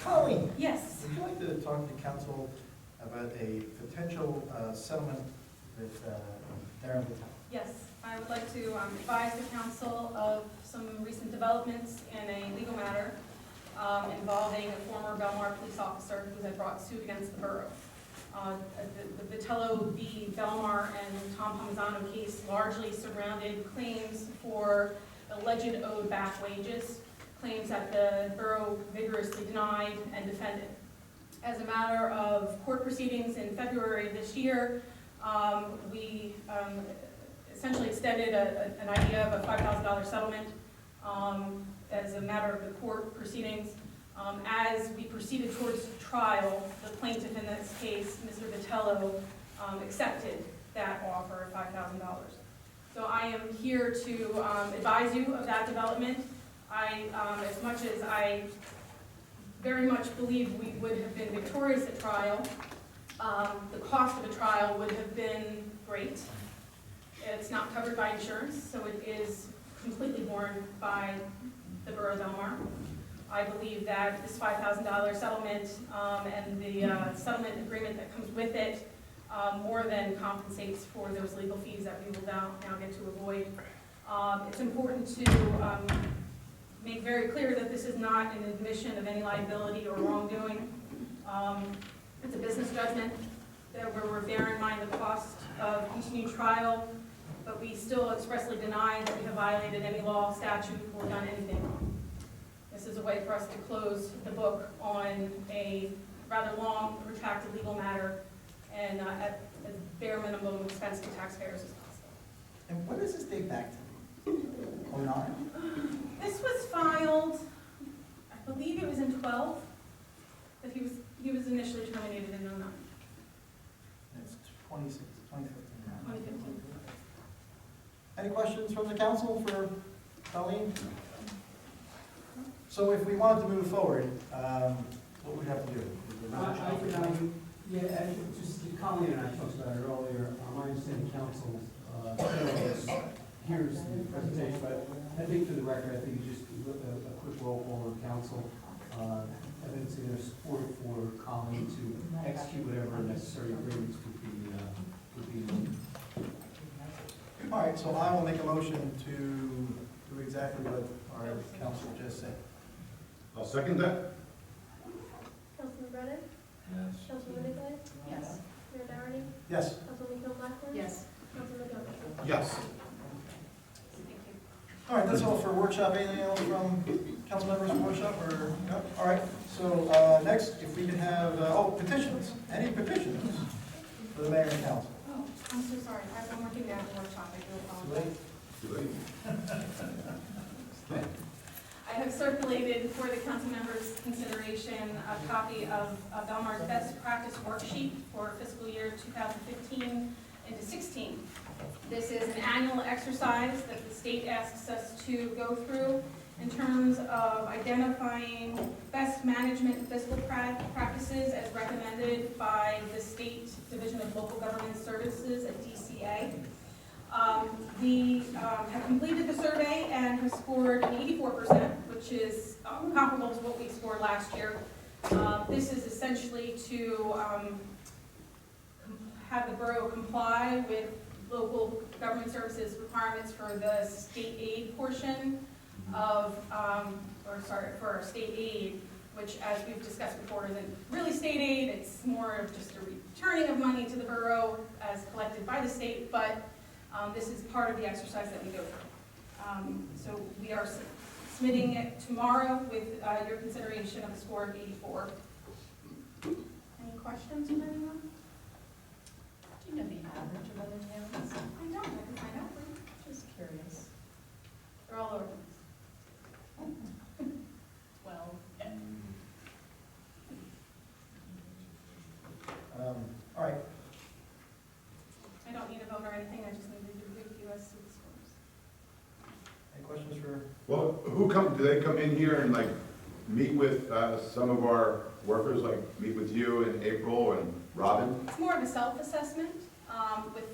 [SPEAKER 1] Colleen,
[SPEAKER 17] Yes.
[SPEAKER 1] would you like to talk to council about a potential settlement with Darren Patel?
[SPEAKER 17] Yes, I would like to advise the council of some recent developments in a legal matter involving a former Belmar police officer who had brought suit against the borough. The Vitello v. Belmar and Tom Pomzano case largely surrounded claims for alleged owed back wages, claims that the borough vigorously denied and defended. As a matter of court proceedings in February of this year, we essentially extended an idea of a $5,000 settlement as a matter of the court proceedings. As we proceeded towards trial, the plaintiff in this case, Mr. Vitello, accepted that offer of $5,000. So I am here to advise you of that development. As much as I very much believe we would have been victorious at trial, the cost of a trial would have been great. It's not covered by insurance, so it is completely borne by the Borough of Belmar. I believe that this $5,000 settlement and the settlement agreement that comes with it more than compensates for those legal fees that we will now get to avoid. It's important to make very clear that this is not an admission of any liability or wrongdoing. It's a business judgment where we're bearing in mind the cost of continued trial, but we still expressly deny that we have violated any law, statute, or done anything wrong. This is a way for us to close the book on a rather long, protracted legal matter and at as bare minimum expense to taxpayers as possible.
[SPEAKER 1] And what does this date back to? 09?
[SPEAKER 17] This was filed, I believe it was in 12, but he was initially terminated in 09.
[SPEAKER 1] It's 2015.
[SPEAKER 17] 2015.
[SPEAKER 1] Any questions from the council for Colleen? So if we wanted to move forward, what would we have to do?
[SPEAKER 10] Just Colleen and I talked about it earlier. I understand council here's the presentation, but I think for the record, I think you just a quick roll call of council. Evidence in their support for Colleen to execute whatever necessary agreements would be.
[SPEAKER 1] All right, so I will make a motion to do exactly what our council just said.
[SPEAKER 15] I'll second that.
[SPEAKER 3] Councilman Brennan?
[SPEAKER 14] Yes.
[SPEAKER 3] Councilman Nicolay?
[SPEAKER 13] Yes.
[SPEAKER 3] Mayor Doherty?
[SPEAKER 1] Yes.
[SPEAKER 3] Councilman Kilpatrick?
[SPEAKER 13] Yes.
[SPEAKER 3] Councilman Gomes?
[SPEAKER 15] Yes.
[SPEAKER 17] Thank you.
[SPEAKER 1] All right, that's all for workshop. Anything else from council members from workshop or, no? All right, so next, if we can have, petitions. Any petitions for the mayor and council?
[SPEAKER 17] Oh, I'm so sorry. As I'm working down the workshop, I do
[SPEAKER 1] Too late?
[SPEAKER 17] apologize. I have circulated for the council members' consideration a copy of Belmar's best practice worksheet for fiscal year 2015 into 16. This is an annual exercise that the state asks us to go through in terms of identifying best management and fiscal practices as recommended by the State Division of Local Government Services at DCA. We have completed the survey and have scored an 84%, which is comparable to what we scored last year. This is essentially to have the borough comply with local government services requirements for the state aid portion of, for our state aid, which, as we've discussed before, isn't really state aid. It's more of just a returning of money to the borough as collected by the state, but this is part of the exercise that we go through. So we are submitting it tomorrow with your consideration of a score of 84. Any questions from anyone?
[SPEAKER 7] Do you know the average
[SPEAKER 17] rest of the schools.
[SPEAKER 1] Any questions for?
[SPEAKER 15] Well, do they come in here and like meet with some of our workers, like meet with you and April and Robin?
[SPEAKER 17] It's more of a self-assessment with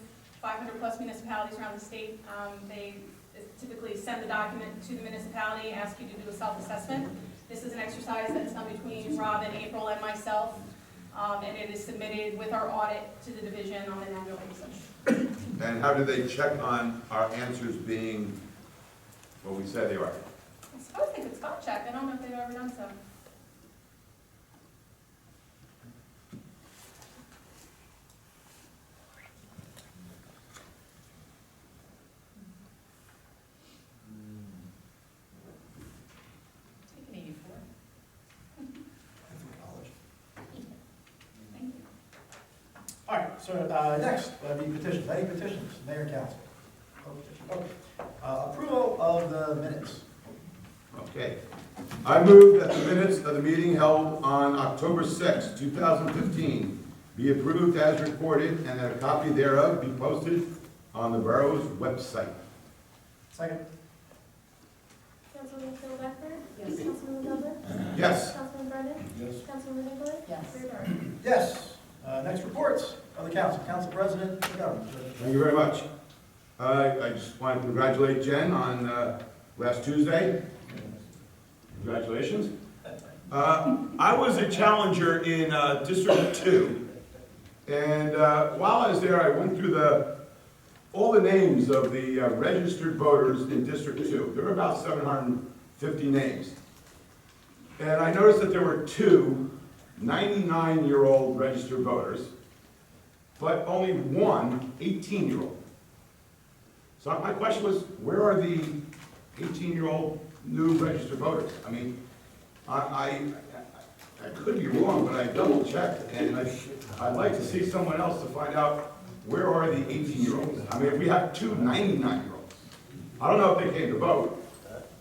[SPEAKER 17] 500+ municipalities around the state. They typically send the document to the municipality, ask you to do a self-assessment. This is an exercise that's done between Robin, April, and myself, and it is submitted with our audit to the division on an annual basis.
[SPEAKER 15] And how do they check on our answers being what we said they are?
[SPEAKER 17] I suppose they could spot check. I don't know if they've ever done so.
[SPEAKER 7] Take an 84.
[SPEAKER 17] Thank you.
[SPEAKER 1] All right, so next, the petitions. Any petitions, mayor and council? No petitions. Okay. Approval of the minutes.
[SPEAKER 15] Okay. I move that the minutes of the meeting held on October 6, 2015 be approved as recorded and that a copy thereof be posted on the borough's website.
[SPEAKER 1] Second.
[SPEAKER 6] Councilwoman Phil Beckler?
[SPEAKER 13] Yes.
[SPEAKER 6] Councilwoman Glover?
[SPEAKER 15] Yes.
[SPEAKER 6] Councilman Brennan?
[SPEAKER 2] Yes.
[SPEAKER 6] Councilwoman Nicolay?
[SPEAKER 13] Yes.
[SPEAKER 6] Mayor Doherty?
[SPEAKER 1] Yes. Next, reports of the council. Council President, the government.
[SPEAKER 15] Thank you very much. I just want to congratulate Jen on last Tuesday. Congratulations. I was a challenger in District 2, and while I was there, I went through all the names of the registered voters in District 2. There were about 750 names. And I noticed that there were two 99-year-old registered voters, but only one 18-year-old. So my question was, where are the 18-year-old new registered voters? I mean, I could be wrong, but I double checked, and I'd like to see someone else to find out where are the 18-year-olds. I mean, if we have two 99-year-olds, I don't know if they came to vote,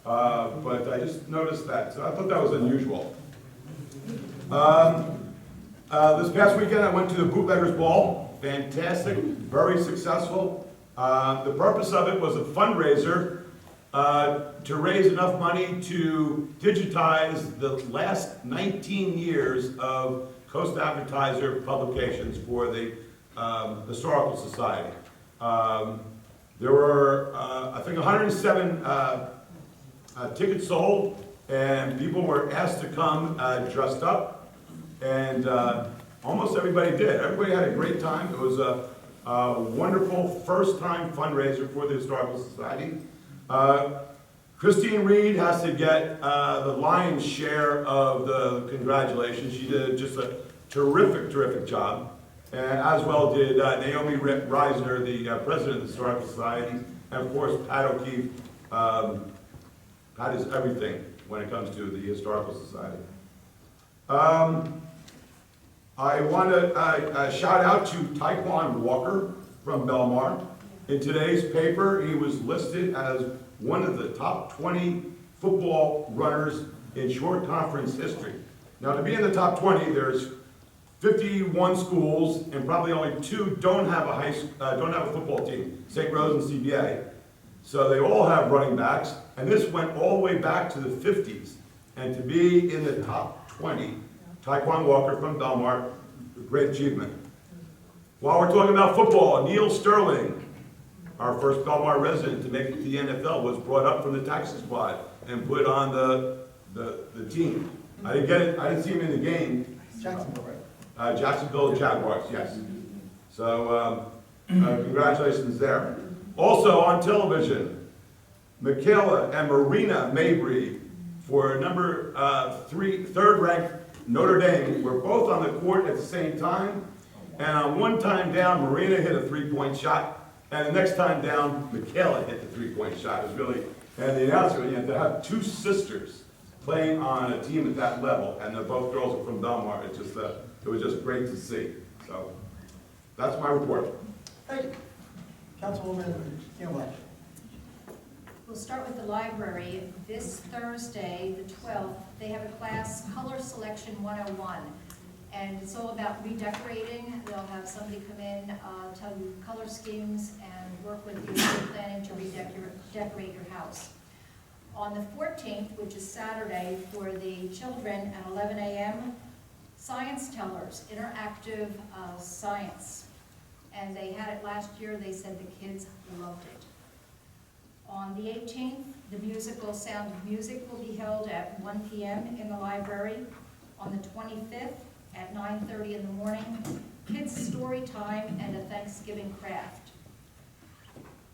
[SPEAKER 15] but I just noticed that, so I thought that was unusual. This past weekend, I went to the Bootleggers Ball. Fantastic, very successful. The purpose of it was a fundraiser to raise enough money to digitize the last 19 years of Coast Advertiser publications for the Historical Society. There were, I think, 107 tickets sold, and people were asked to come dressed up, and almost everybody did. Everybody had a great time. It was a wonderful first-time fundraiser for the Historical Society. Christine Reed has to get the lion's share of the congratulations. She did just a terrific, terrific job. And as well did Naomi Reisner, the president of the Historical Society, and of course Pat O'Keefe. Pat is everything when it comes to the Historical Society. I want to shout out to Taekwon Walker from Belmar. In today's paper, he was listed as one of the top 20 football runners in short conference history. Now, to be in the top 20, there's 51 schools, and probably only 2 don't have a football team, St. Rose and CBA. So they all have running backs, and this went all the way back to the 50s. And to be in the top 20, Taekwon Walker from Belmar, a great achievement. While we're talking about football, Neil Sterling, our first Belmar resident to make it to the NFL, was brought up from the taxi squad and put on the team. I didn't get it. I didn't see him in the game.
[SPEAKER 1] Jacksonville, right?
[SPEAKER 15] Jacksonville Jaguars, yes. So congratulations there. Also on television, Michaela and Marina Mabry for third ranked Notre Dame were both on the court at the same time. And on one time down, Marina hit a 3-point shot. And the next time down, Michaela hit the 3-point shot. It was really, and the announcer, you know, to have 2 sisters playing on a team at that level, and both girls are from Belmar, it was just great to see. So that's my report.
[SPEAKER 1] Thank you. Councilwoman Blanchard.
[SPEAKER 18] We'll start with the library. This Thursday, the 12th, they have a class, Color Selection 101. And it's all about redecorating. They'll have somebody come in, tell you color schemes, and work with you with planning planning to redecorate your house. On the 14th, which is Saturday, for the children at 11 a.m., Science Tellers, interactive science. And they had it last year. They said the kids loved it. On the 18th, the musical Sound of Music will be held at 1 p.m. in the library. On the 25th, at 9:30 in the morning, kids' story time and a Thanksgiving craft.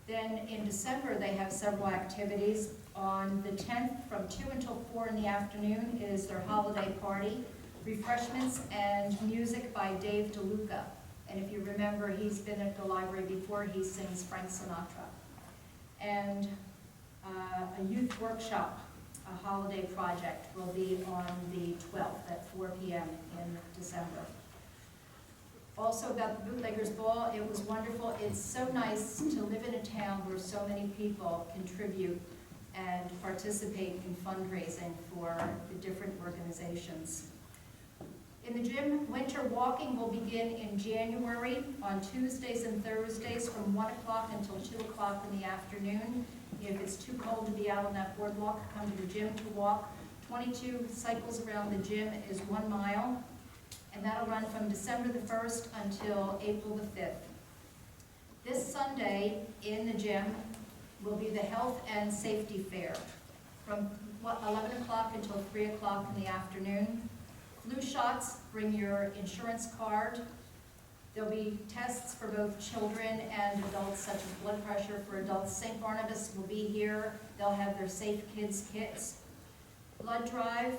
[SPEAKER 18] Then in December, they have several activities. On the 10th, from 2 until 4 in the afternoon, is their holiday party, refreshments and music by Dave DeLuca. And if you remember, he's been at the library before. He sings Frank Sinatra. And a youth workshop, a holiday project, will be on the 12th at 4 p.m. in December. Also about the Bootleggers Ball, it was wonderful. It's so nice to live in a town where so many people contribute and participate in fundraising for the different organizations. In the gym, winter walking will begin in January on Tuesdays and Thursdays from 1 o'clock until 2 o'clock in the afternoon. If it's too cold to be out on that boardwalk, come to the gym to walk. 22 cycles around the gym is 1 mile, and that'll run from December the 1st until April the 5th. This Sunday in the gym will be the Health and Safety Fair from 11 o'clock until 3 o'clock in the afternoon. Flu shots, bring your insurance card. There'll be tests for both children and adults, such as blood pressure for adults. St. Barnabas will be here. They'll have their Safe Kids kits. Blood drive,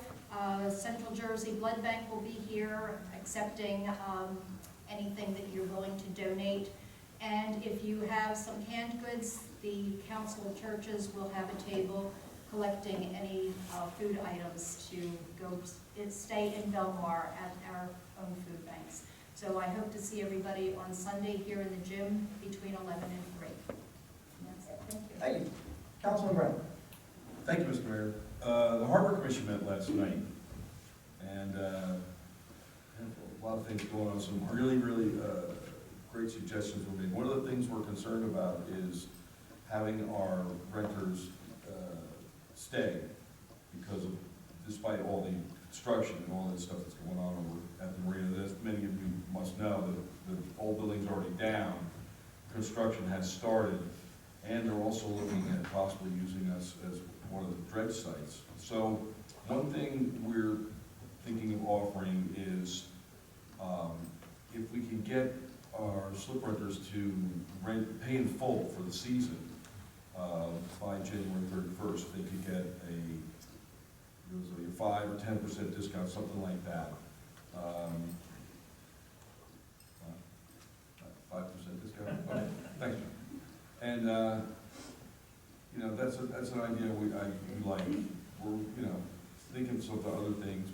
[SPEAKER 18] Central Jersey Blood Bank will be here, accepting anything that you're willing to donate. And if you have some canned goods, the Council of Churches will have a table collecting any food items to go stay in Belmar at our own food banks. So I hope to see everybody on Sunday here in the gym between 11 and 3. And that's it. Thank you.
[SPEAKER 1] Thank you. Councilman Brown.
[SPEAKER 14] Thank you, Mr. Mayor. The Harbor Commission met last night, and a lot of things going on. Some really great suggestions were made. One of the things we're concerned about is having our renters stay, because of, despite all the construction and all this stuff that's going on over at the marina. As many of you must know, the old building's already down, construction has started, and they're also looking at possibly using us as one of the dredge sites. So one thing we're thinking of offering is if we can get our slip renters to pay in full for the season by January 31st, they could get a 5 or 10% discount, something like that. 5% discount? Okay, thanks, John. And, you know, that's an idea we like. We're, you know, thinking of some other things,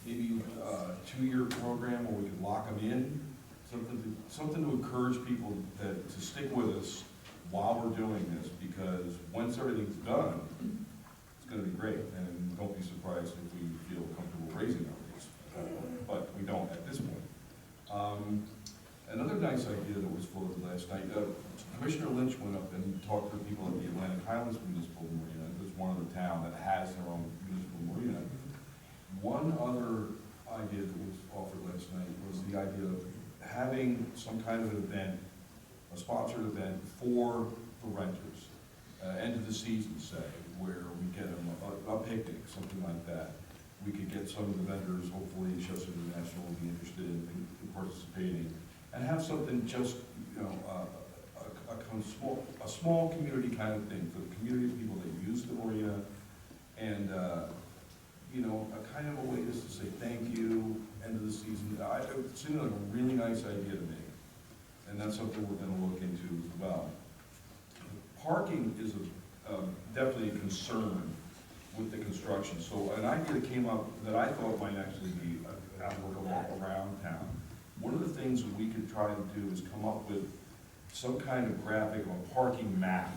[SPEAKER 14] maybe a 2-year program where we could lock them in, something to encourage people to stick with us while we're doing this, because once everything's done, it's going to be great. And don't be surprised if we feel comfortable raising our rates, but we don't at this point. Another nice idea that was floated last night, Commissioner Lynch went up and talked to people at the Atlantic Highlands Municipal Marina. There's one other town that has their own municipal marina. One other idea that was offered last night was the idea of having some kind of an event, a sponsored event for the renters, end of the season, say, where we get them a picnic, something like that. We could get some of the vendors, hopefully Chester International will be interested in participating, and have something just, you know, a small community kind of thing for the community of people that use the marina, and you know, a kind of a way just to say thank you, end of the season. It seemed like a really nice idea to me, and that's something we're going to look into as well. Parking is definitely a concern with the construction. So an idea that came up that I thought might actually be applicable around town. One of the things that we could try to do is come up with some kind of graphic or parking map,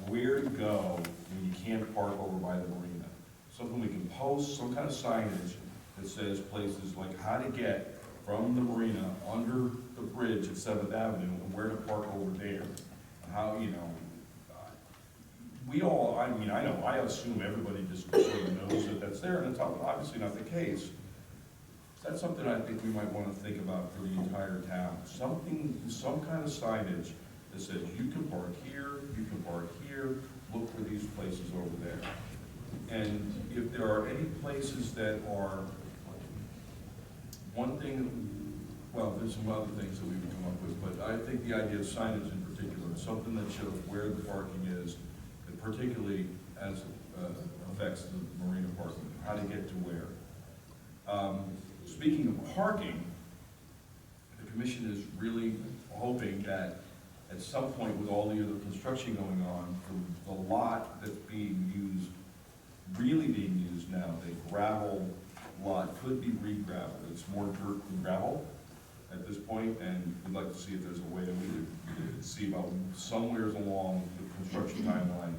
[SPEAKER 14] where to go when you can't park over by the marina. Something we can post, some kind of signage that says places like how to get from the marina under the bridge at 7th Avenue and where to park over there. how, you know, we all, I mean, I know, I assume everybody just sort of knows that that's there, and it's obviously not the case. That's something I think we might want to think about for the entire town. Something, some kind of signage that says you can park here, you can park here, look for these places over there. And if there are any places that are, one thing, well, there's some other things that we would come up with, but I think the idea of signage in particular, something that shows where the parking is, and particularly as affects the marina parking, how to get to where. Speaking of parking, the commission is really hoping that at some point with all the other construction going on, the lot that's being used, really being used now, the gravel lot could be re-gravelled. It's more dirt than gravel at this point, and we'd like to see if there's a way that we could see about somewheres along the construction timeline,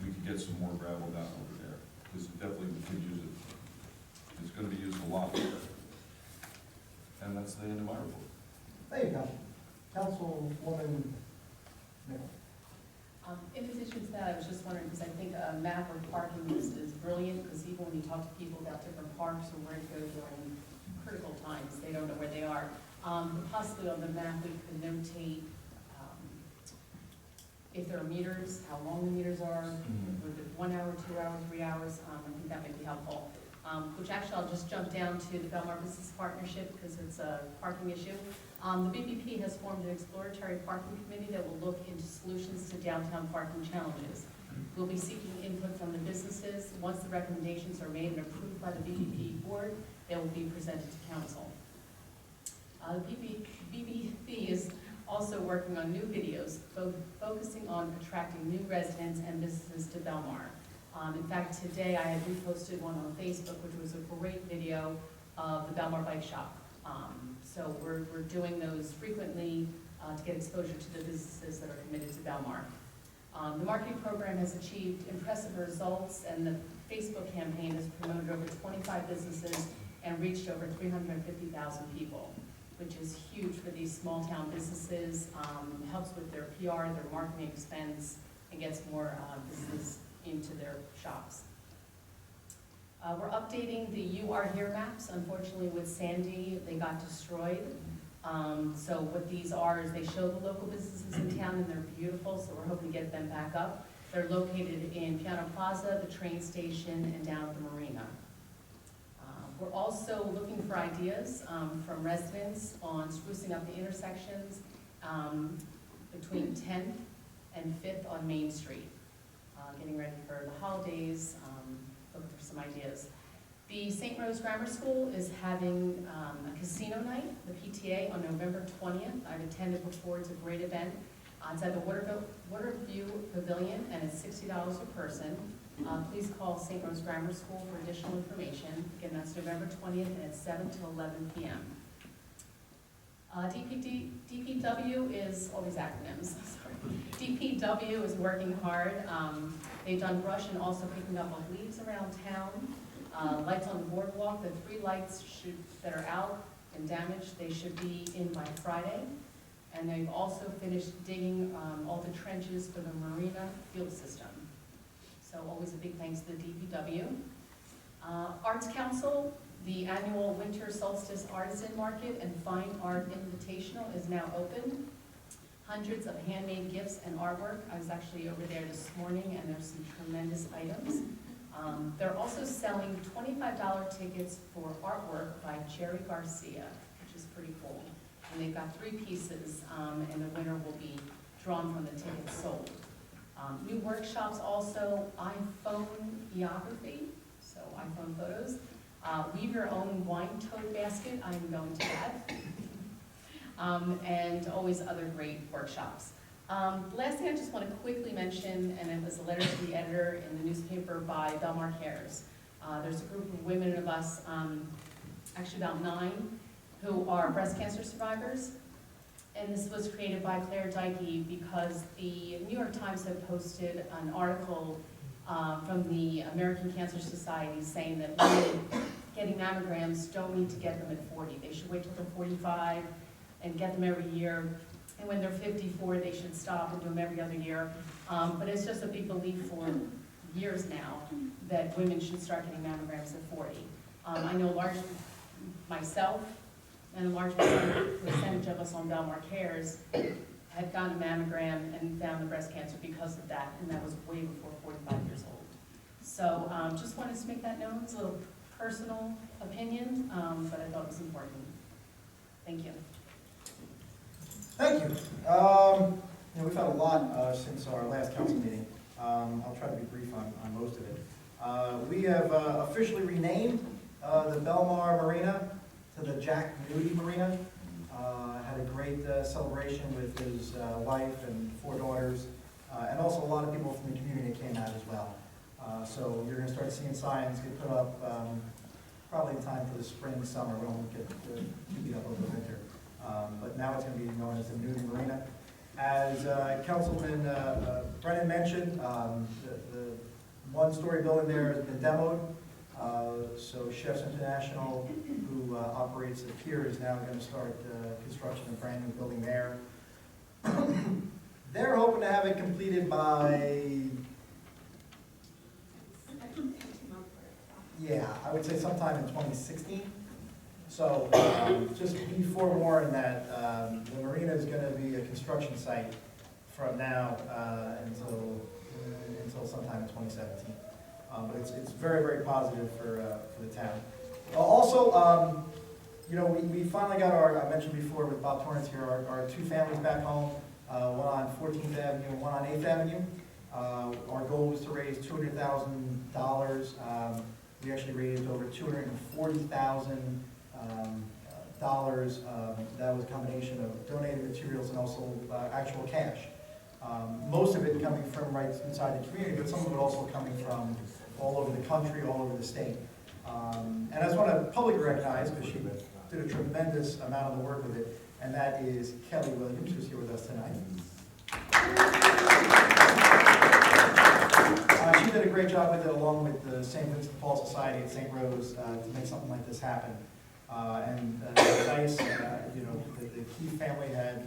[SPEAKER 14] we could get some more gravel down over there, because definitely we could use it. It's going to be used a lot. And that's the end of my report.
[SPEAKER 1] Thank you, Councilwoman Nichols.
[SPEAKER 13] In addition to that, I was just wondering, because I think a map of parking is brilliant, because even when you talk to people about different parks or where to go during critical times, they don't know where they are. Possibly on the map, we could notate if there are meters, how long the meters are, whether it's 1 hour, 2 hours, 3 hours. I think that might be helpful. Which actually I'll just jump down to the Belmar Business Partnership because it's a parking issue. The BBP has formed an exploratory parking committee that will look into solutions to downtown parking challenges. We'll be seeking input from the businesses. Once the recommendations are made and approved by the BBP board, they will be presented to council. The BBP is also working on new videos, focusing on attracting new residents and businesses to Belmar. In fact, today I had reposted one on Facebook, which was a great video of the Belmar Bike Shop. So we're doing those frequently to get exposure to the businesses that are committed to Belmar. The marketing program has achieved impressive results, and the Facebook campaign has promoted over 25 businesses and reached over 350,000 people, which is huge for these small town businesses, helps with their PR, their marketing expense, and gets more business into their shops. We're updating the You Are Here maps. Unfortunately, with Sandy, they got destroyed. So what these are is they show the local businesses in town, and they're beautiful, so we're hoping to get them back up. They're located in Piano Plaza, the train station, and down at the marina. We're also looking for ideas from residents on sprucing up the intersections between 10th and 5th on Main Street. Getting ready for the holidays, looking for some ideas. The St. Rose Grammar School is having a casino night, the PTA, on November 20th. I've attended before, it's a great event. It's at the Waterview Pavilion, and it's $60 a person. Please call St. Rose Grammar School for additional information. Again, that's November 20th, and it's 7 to 11 p.m. DPW is, all these acronyms, sorry. DPW is working hard. They've done brush and also picking up on leaves around town. Lights on the boardwalk, the 3 lights that are out and damaged, they should be in by Friday. And they've also finished digging all the trenches for the marina field system. So always a big thanks to the DPW. Arts Council, the annual Winter Solstice Artisan Market and Fine Art Invitational is now open. Hundreds of handmade gifts and artwork. I was actually over there this morning, and there's some tremendous items. They're also selling $25 tickets for artwork by Jerry Garcia, which is pretty cool. And they've got 3 pieces, and the winner will be drawn from the tickets sold. New workshops also, iPhoneography, so iPhone photos. Weave your own wine tote basket, I'm going to that. And always other great workshops. Last thing I just want to quickly mention, and it was a letter to the editor in the newspaper by Belmar Cares. There's a group of women of us, actually about 9, who are breast cancer survivors. And this was created by Claire Dykey because the New York Times had posted an article from the American Cancer Society saying that women getting mammograms don't need to get them at 40. They should wait till they're 45 and get them every year. and when they're 54, they should stop and do them every other year. But it's just a big belief for years now that women should start getting mammograms at 40. I know myself and a large percentage of us on Belmar Cares had gotten a mammogram and found the breast cancer because of that, and that was way before 45 years old. So just wanted to make that known. It's a little personal opinion, but I thought it was important. Thank you.
[SPEAKER 1] Thank you. We've had a lot since our last council meeting. I'll try to be brief on most of it. We have officially renamed the Belmar Marina to the Jack Moody Marina. Had a great celebration with his wife and 4 daughters, and also a lot of people from the community came out as well. So you're going to start seeing signs get put up probably in time for the spring, summer. We don't get too beat up over the winter. But now it's going to be known as the Moody Marina. As Councilman Brennan mentioned, the one-story building there has been demoed. So Chefs International, who operates the pier, is now going to start construction of a brand new building there. They're hoping to have it completed by, I would say sometime in 2016. So just be forewarned that the marina is going to be a construction site from now until sometime in 2017. But it's very, very positive for the town. Also, we finally got I mentioned before with Bob Torrance here, our 2 families back home, one on 14th Avenue and one on 8th Avenue. Our goal was to raise $200,000. We actually raised over $240,000. That was a combination of donated materials and also actual cash. Most of it coming from right inside the community, but some of it also coming from all over the country, all over the state. And I just want to publicly recognize, because she did a tremendous amount of the work with it, and that is Kelly Williams, who's here with us tonight. She did a great job with it, along with the St. Vincent de Paul Society at St. Rose, to make something like this happen. Nice, the Key family had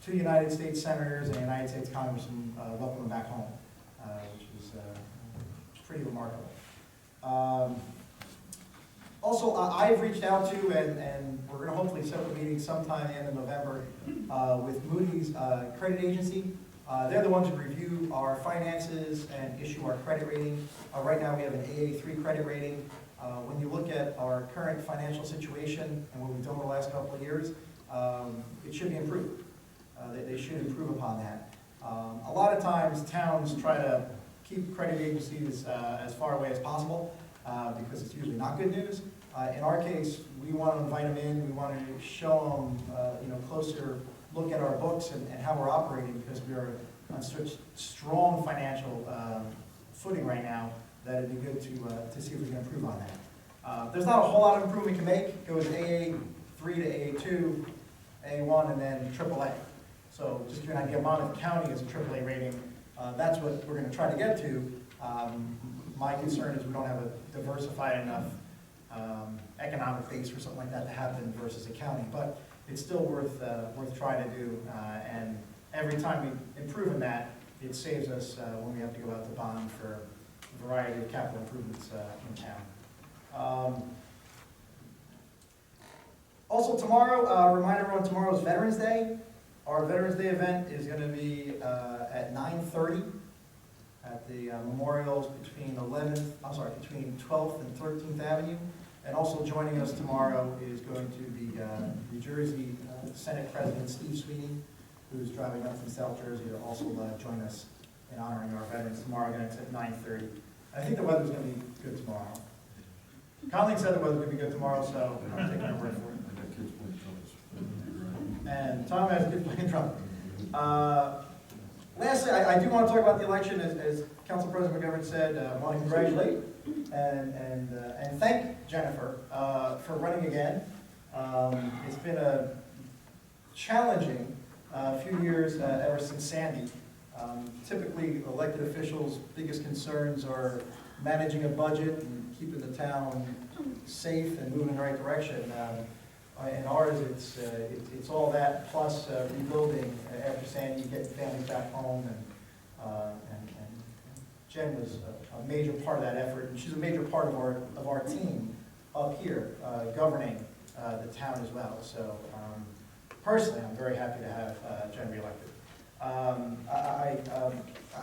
[SPEAKER 1] 2 United States senators and a United States congressman welcome them back home, which was pretty remarkable. Also, I've reached out to, and we're going to hopefully set up a meeting sometime at the end of November with Moody's credit agency. They're the ones who review our finances and issue our credit rating. Right now we have an AA3 credit rating. When you look at our current financial situation and what we've done over the last couple of years, it should be improved. They should improve upon that. A lot of times towns try to keep credit agencies as far away as possible because it's usually not good news. In our case, we want to invite them in. We want to show them closer look at our books and how we're operating, because we are on such strong financial footing right now that it'd be good to see if we can improve on that. There's not a whole lot of improvement we can make. It goes AA3 to AA2, A1, and then AAA. So just to give you an idea, Monmouth County is a AAA rating. That's what we're going to try to get to. My concern is we don't have a diversified enough economic base for something like that to happen versus a county. But it's still worth trying to do. And every time we improve in that, it saves us when we have to go out to bond for a variety of capital improvements in town. Also tomorrow, remind everyone, tomorrow is Veterans Day. Our Veterans Day event is going to be at 9:30 at the memorials between 12th and 13th Avenue. And also joining us tomorrow is going to be New Jersey Senate President Steve Sweeney, who's driving up from South Jersey to also join us in honoring our veterans tomorrow. Again, it's at 9:30. I think the weather's going to be good tomorrow. Colleen said the weather's going to be good tomorrow, so I'm taking her word for it. And Tom has a good playing trumpet. Lastly, I do want to talk about the election. As Council President McGovern said, I want to congratulate and thank Jennifer for running again. It's been a challenging few years ever since Sandy. Typically, elected officials' biggest concerns are managing a budget and keeping the town safe and moving in the right direction. In ours, it's all that plus rebuilding after Sandy, getting families back home, and Jen was a major part of that effort, and she's a major part of our team up here, governing the town as well. So personally, I'm very happy to have Jen reelected.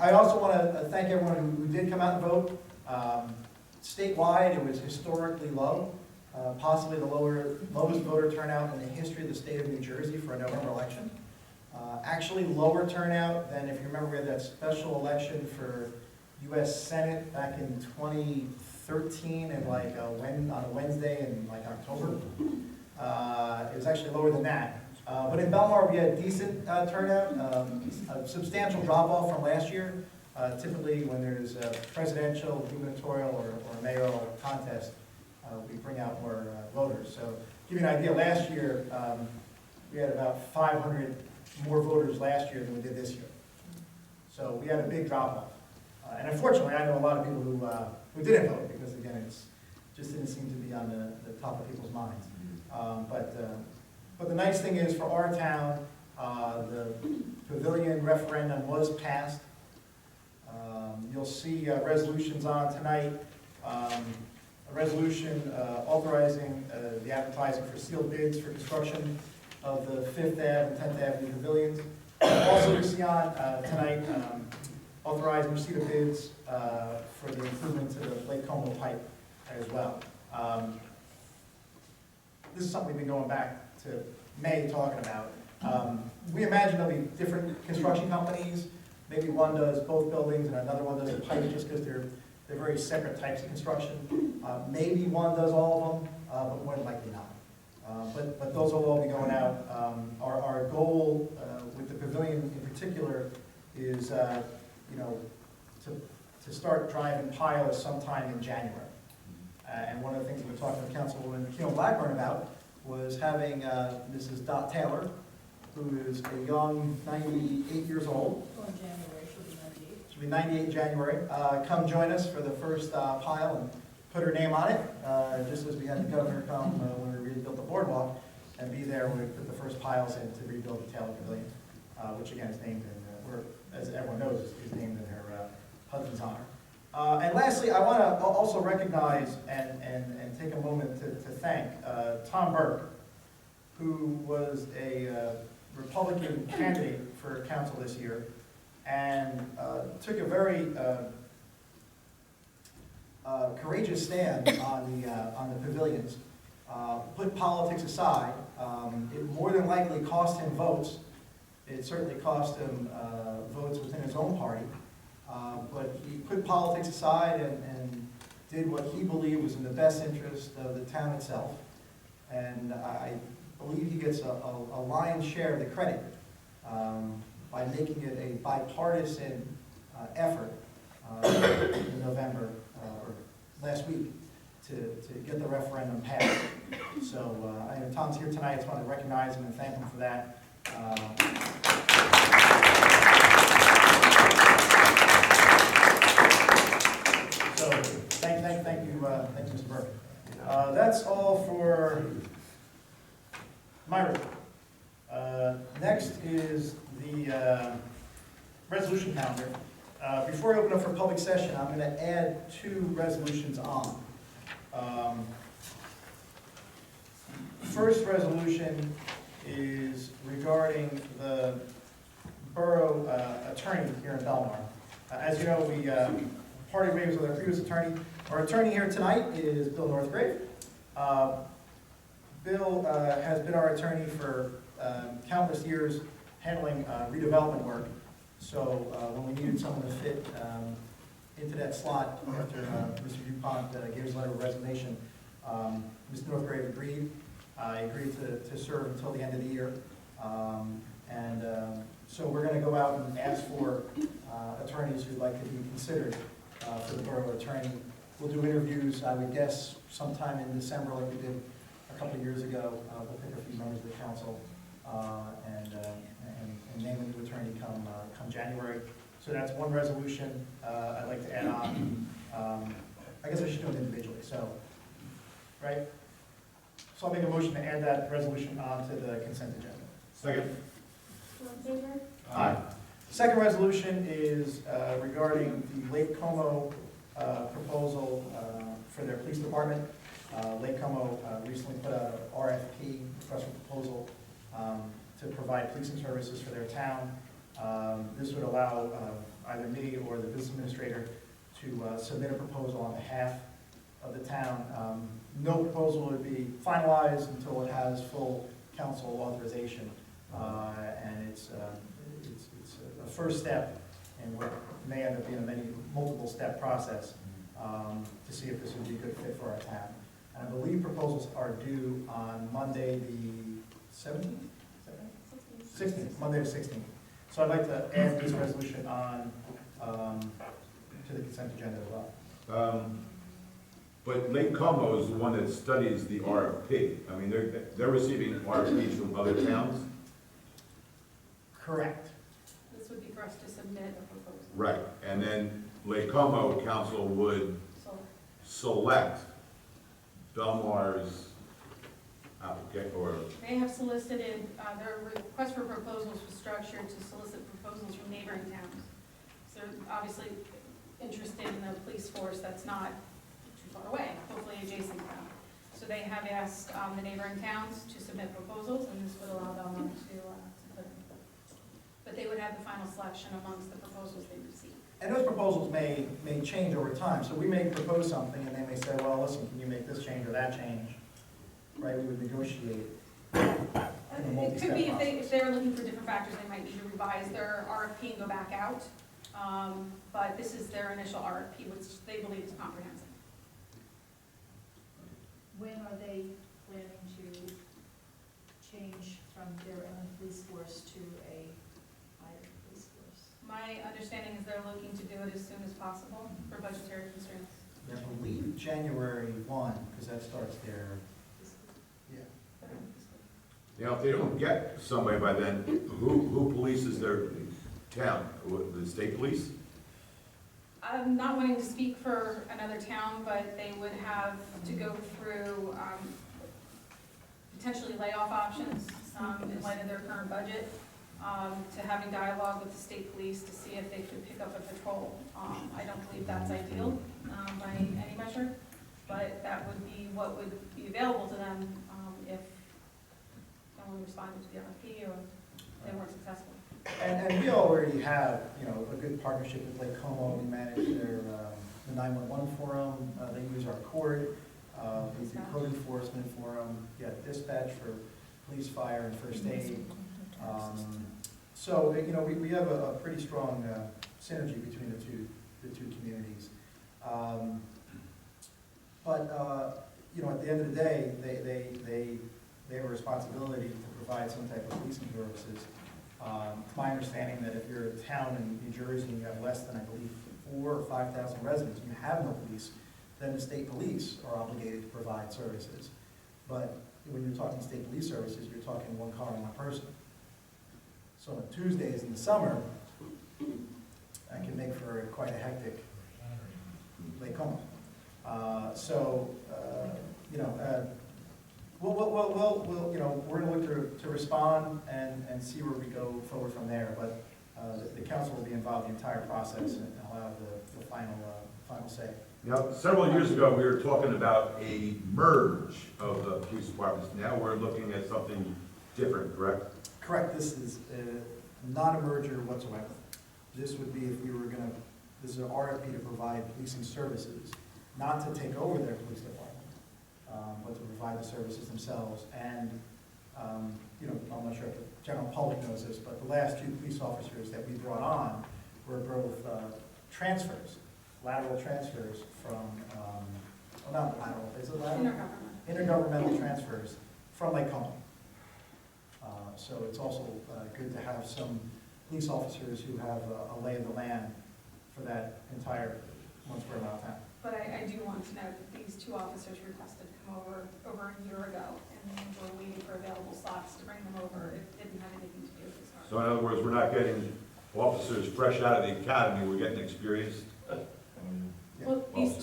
[SPEAKER 1] I also want to thank everyone who did come out and vote. Statewide, it was historically low, possibly the lowest voter turnout in the history of the state of New Jersey for a November election. Actually lower turnout than, if you remember, we had that special election for U.S. Senate back in 2013 and on a Wednesday in October. It was actually lower than that. But in Belmar, we had decent turnout, a substantial drop-off from last year. Typically, when there's a presidential, gubernatorial, or mayoral contest, we bring out more voters. So, to give you an idea, last year, we had about 500 more voters last year than we did this year. So we had a big drop-off. And unfortunately, I know a lot of people who didn't vote, because again, it just didn't seem to be on the top of people's minds. But the nice thing is, for our town, the pavilion referendum was passed. You'll see resolutions on tonight. A resolution authorizing the advertising for sealed bids for construction of the 5th Ave and 10th Avenue pavilions. Also, you see on tonight, authorizing receipt of bids for the improvements to the Lake Como pipe as well. This is something we've been going back to May talking about. We imagine there'll be different construction companies. Maybe one does both buildings and another one does a pipe, just because they're very separate types of construction. Maybe one does all of them, but more than likely not. But those will all be going out. Our goal with the pavilion in particular is, to start driving piles sometime in January. And one of the things we were talking to Councilwoman Keon Blackburn about was having Mrs. Dot Taylor, who is a young 98 years old.
[SPEAKER 18] Well, in January, she'll be 98.
[SPEAKER 1] She'll be 98 in January. Come join us for the first pile and put her name on it, just as we had the governor come when we rebuilt the boardwalk, and be there when we put the first piles in to rebuild the Taylor Pavilion, which again is named in, as everyone knows, is named in her husband's honor. And lastly, I want to also recognize and take a moment to thank Tom Burke, who was a Republican candidate for council this year, and took a very courageous stand on the pavilions. Put politics aside. It more than likely cost him votes. It certainly cost him votes within his own party. But he put politics aside and did what he believed was in the best interest of the town itself. And I believe he gets a lion's share of the credit by making it a bipartisan effort in November, or last week, to get the referendum passed. So I know Tom's here tonight. I just want to recognize him and thank him for that. So thank you, Mr. Burke. That's all for my report. Next is the resolution calendar. Before I open up for public session, I'm going to add 2 resolutions on. First resolution is regarding the borough attorney here in Belmar. As you know, we parted ways with our previous attorney. Our attorney here tonight is Bill Northgrave. Bill has been our attorney for countless years, handling redevelopment work. So when we needed someone to fit into that slot after Mr. DuPont gave his letter of resignation, Mr. Northgrave agreed. I agreed to serve until the end of the year. So we're going to go out and ask for attorneys who'd like to be considered for the borough attorney. We'll do interviews, I would guess, sometime in December, like we did a couple of years ago. We'll pick a few members of the council and name a new attorney come January. So that's one resolution I'd like to add on. I guess I should do it individually. So, right? So I'll make a motion to add that resolution onto the consent agenda.
[SPEAKER 15] Second.
[SPEAKER 6] All in favor?
[SPEAKER 15] Aye.
[SPEAKER 1] Second resolution is regarding the Lake Como proposal for their police department. Lake Como recently put out an RFP, request for proposal, to provide policing services for their town. This would allow either me or the business administrator to submit a proposal on behalf of the town. No proposal would be finalized until it has full council authorization, and it's a first step in what may end up being a multiple step process to see if this would be a good fit for our town. And I believe proposals are due on Monday the 17th? 16th, Monday the 16th. So I'd like to add this resolution on to the consent agenda as well.
[SPEAKER 15] But Lake Como is the one that studies the RFP. I mean, they're receiving RFPs from other towns?
[SPEAKER 1] Correct.
[SPEAKER 17] This would be for us to submit a proposal.
[SPEAKER 15] Right, and then Lake Como Council would
[SPEAKER 17] So
[SPEAKER 15] select Belmar's applicant, or,
[SPEAKER 17] they have solicited, their request for proposals was structured to solicit proposals from neighboring towns. So they're obviously interested in the police force that's not too far away, hopefully adjacent to them. So they have asked the neighboring towns to submit proposals, and this would allow them to put in. But they would have the final selection amongst the proposals they receive.
[SPEAKER 1] And those proposals may change over time. So we may propose something and they may say, well, listen, can you make this change or that change? Right, we would negotiate.
[SPEAKER 17] It could be if they're looking for different factors, they might need to revise their RFP and go back out. But this is their initial RFP, which they believe is comprehensive.
[SPEAKER 18] When are they planning to change from their own police force to a higher police force?
[SPEAKER 17] My understanding is they're looking to do it as soon as possible for budgetary constraints.
[SPEAKER 1] I believe January 1, because that starts their, yeah.
[SPEAKER 15] you know, if they don't get somebody by then, who polices their town? The state police?
[SPEAKER 17] I'm not wanting to speak for another town, but they would have to go through potentially layoff options in light of their current budget, to having dialogue with the state police to see if they could pick up a patrol. I don't believe that's ideal by any measure, but that would be what would be available to them if no one responded to the RFP or they weren't successful.
[SPEAKER 1] And we already have, you know, a good partnership with Lake Como. We manage their, the 911 for them. They use our court. We do code enforcement for them. We got dispatch for police, fire, and first aid. So, you know, we have a pretty strong synergy between the two communities. But you know, at the end of the day, they have a responsibility to provide some type of policing services. It's my understanding that if you're a town in New Jersey and you have less than, I believe, 4,000 or 5,000 residents, and you have no police, then the state police are obligated to provide services. But when you're talking state police services, you're talking one car and one person. So on Tuesdays in the summer, that can make for quite a hectic Lake Como. You know, we'll, you know, we're going to look to respond and see where we go forward from there. But the council will be involved in the entire process and I'll have the final say.
[SPEAKER 15] Now, several years ago, we were talking about a merge of the police departments. Now we're looking at something different, correct?
[SPEAKER 1] Correct. This is not a merger whatsoever. This would be if we were going to, this is an RFP to provide policing services, not to take over their police department, but to provide the services themselves. And, you know, I'm not sure if the general public knows this, but the last two police officers that we brought on were both transfers, lateral transfers from, well, not lateral, is it lateral? Intergovernmental transfers from Lake Como. So it's also good to have some police officers who have a lay of the land for that entire 1 square mile town.
[SPEAKER 17] But I do want to note that these two officers requested to come over a year ago, and they were waiting for available slots to bring them over. It didn't have anything to do with this.
[SPEAKER 15] So in other words, we're not getting officers fresh out of the academy, we're getting experienced.
[SPEAKER 1] Yeah,
[SPEAKER 17] Well, these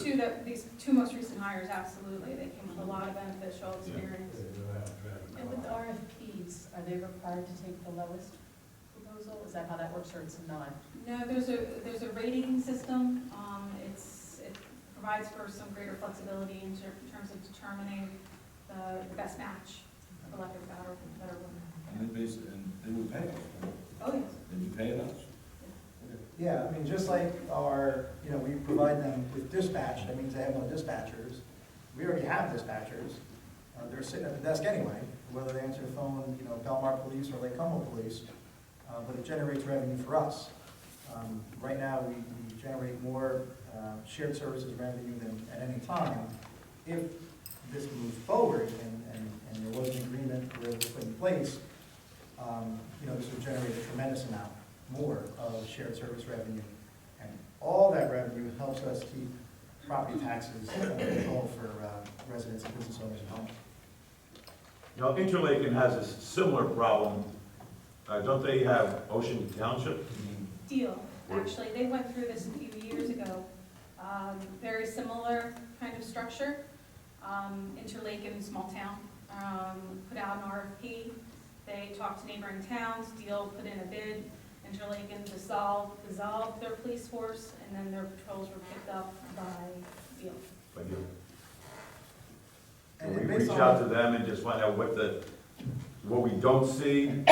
[SPEAKER 17] two most recent hires, absolutely, they came with a lot of beneficial experience.
[SPEAKER 13] And with the RFPs, are they required to take the lowest proposal? Is that how that works, or it's not?
[SPEAKER 17] No, there's a rating system. It provides for some greater flexibility in terms of determining the best match, for lack of a better word.
[SPEAKER 14] And they would pay us, right?
[SPEAKER 17] Oh, yes.
[SPEAKER 14] They'd be paying us.
[SPEAKER 1] Yeah, I mean, just like our, we provide them with dispatch, that means they have no dispatchers. We already have dispatchers. They're sitting at the desk anyway, whether they answer the phone, Belmar Police or Lake Como Police, but it generates revenue for us. Right now, we generate more shared services revenue than at any time. If this moves forward and there was an agreement where it was put in place, this would generate a tremendous amount more of shared service revenue. And all that revenue helps us keep property taxes under control for residents and business owners at home.
[SPEAKER 15] Interlaken has a similar problem. Don't they have Ocean Township?
[SPEAKER 17] Deal, actually, they went through this a few years ago. Very similar kind of structure. Interlaken, small town, put out an RFP. They talked to neighboring towns. Deal put in a bid. Interlaken dissolved their police force, and then their patrols were picked up by Deal.
[SPEAKER 15] By Deal.
[SPEAKER 1] And
[SPEAKER 15] We
[SPEAKER 1] based
[SPEAKER 15] reach
[SPEAKER 1] on-
[SPEAKER 15] out to them and just find out what we don't see, what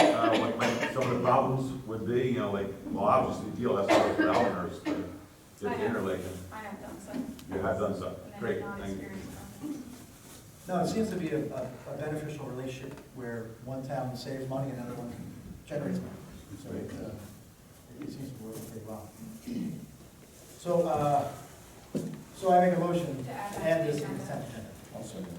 [SPEAKER 15] some of the problems would be, obviously Deal has to work with Allenhurst to get Interlaken.
[SPEAKER 17] I have done so.
[SPEAKER 15] You have done so.
[SPEAKER 17] And they
[SPEAKER 15] Great,
[SPEAKER 17] have not
[SPEAKER 15] thank you.
[SPEAKER 17] experienced problems.
[SPEAKER 1] No, it seems to be a beneficial relationship where one town saves money and another one generates money. So it seems to be working pretty well. So I make a motion to add this to the consent agenda.
[SPEAKER 14] I'll second it.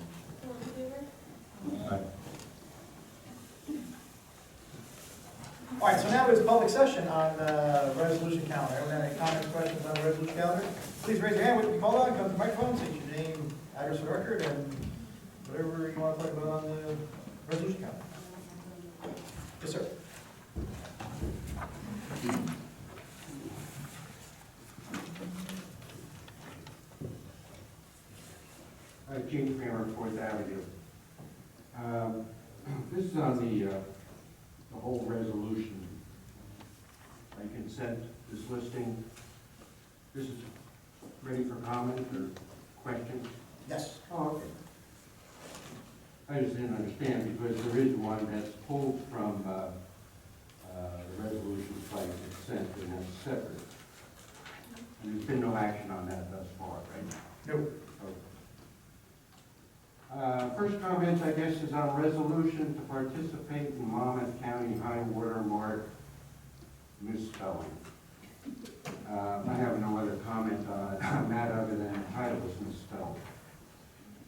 [SPEAKER 1] All right, so now there's a public session on the resolution calendar. Anyone have any comments, questions on the resolution calendar? Please raise your hand, wait to be called on, come to the microphone, state your name, address for the record, and whatever you want to talk about on the resolution calendar. Yes, sir.
[SPEAKER 19] Gene Kramer, 4th Avenue. This is on the whole resolution. I consent this listing. This is ready for comment or questions?
[SPEAKER 1] Yes.
[SPEAKER 19] Oh, okay. I just didn't understand because there is one that's pulled from the resolution by consent and that's separate. And there's been no action on that thus far, right?
[SPEAKER 1] Nope.
[SPEAKER 19] First comment, I guess, is on resolution to participate in Monmouth County high water mark misspelling. I have no other comment on that other than the title is misspelled.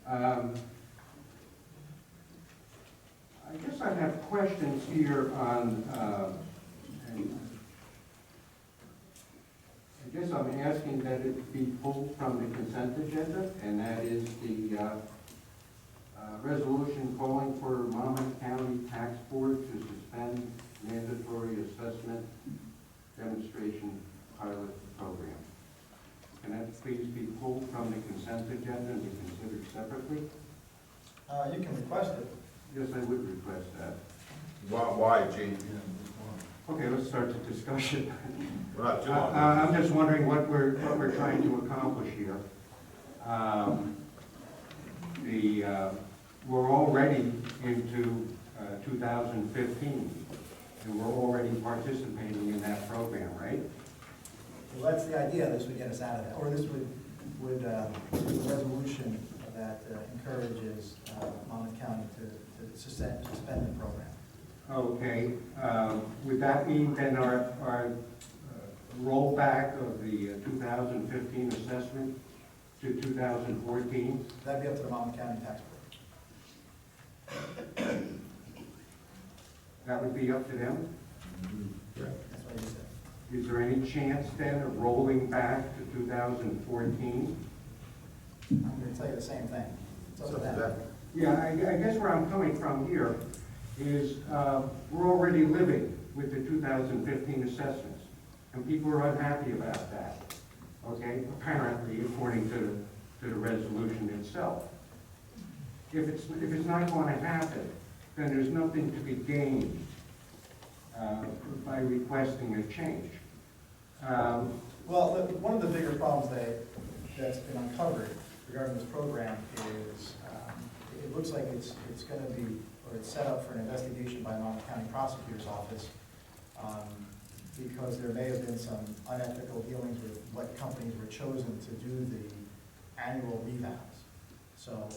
[SPEAKER 19] I guess I have questions here on, and I guess I'm asking that it be pulled from the consent agenda, and that is the resolution calling for Monmouth County Tax Board to suspend mandatory assessment demonstration pilot program. Can that please be pulled from the consent agenda and be considered separately?
[SPEAKER 1] You can request it.
[SPEAKER 19] Yes, I would request that.
[SPEAKER 15] Why, Gene?
[SPEAKER 19] Okay, let's start the discussion.
[SPEAKER 15] We're not too long.
[SPEAKER 19] I'm just wondering what we're trying to accomplish here. We're already into 2015, and we're already participating in that program, right?
[SPEAKER 1] Well, that's the idea. This would get us out of that, or this would a resolution that encourages Monmouth County to suspend the program.
[SPEAKER 19] Okay, would that mean then our rollback of the 2015 assessment to 2014?
[SPEAKER 1] That'd be up to the Monmouth County Tax Board.
[SPEAKER 19] That would be up to them?
[SPEAKER 1] That's what you said.
[SPEAKER 19] Is there any chance then of rolling back to 2014?
[SPEAKER 1] I'm going to tell you the same thing. It's up to them.
[SPEAKER 19] Yeah, I guess where I'm coming from here is we're already living with the 2015 assessments, and people are unhappy about that. okay, apparently, according to the resolution itself. If it's not going to happen, then there's nothing to be gained by requesting a change.
[SPEAKER 1] Well, one of the bigger problems that's been uncovered regarding this program is it looks like it's going to be, or it's set up for an investigation by Monmouth County Prosecutor's Office because there may have been some unethical dealings with what companies were chosen to do the annual revals. So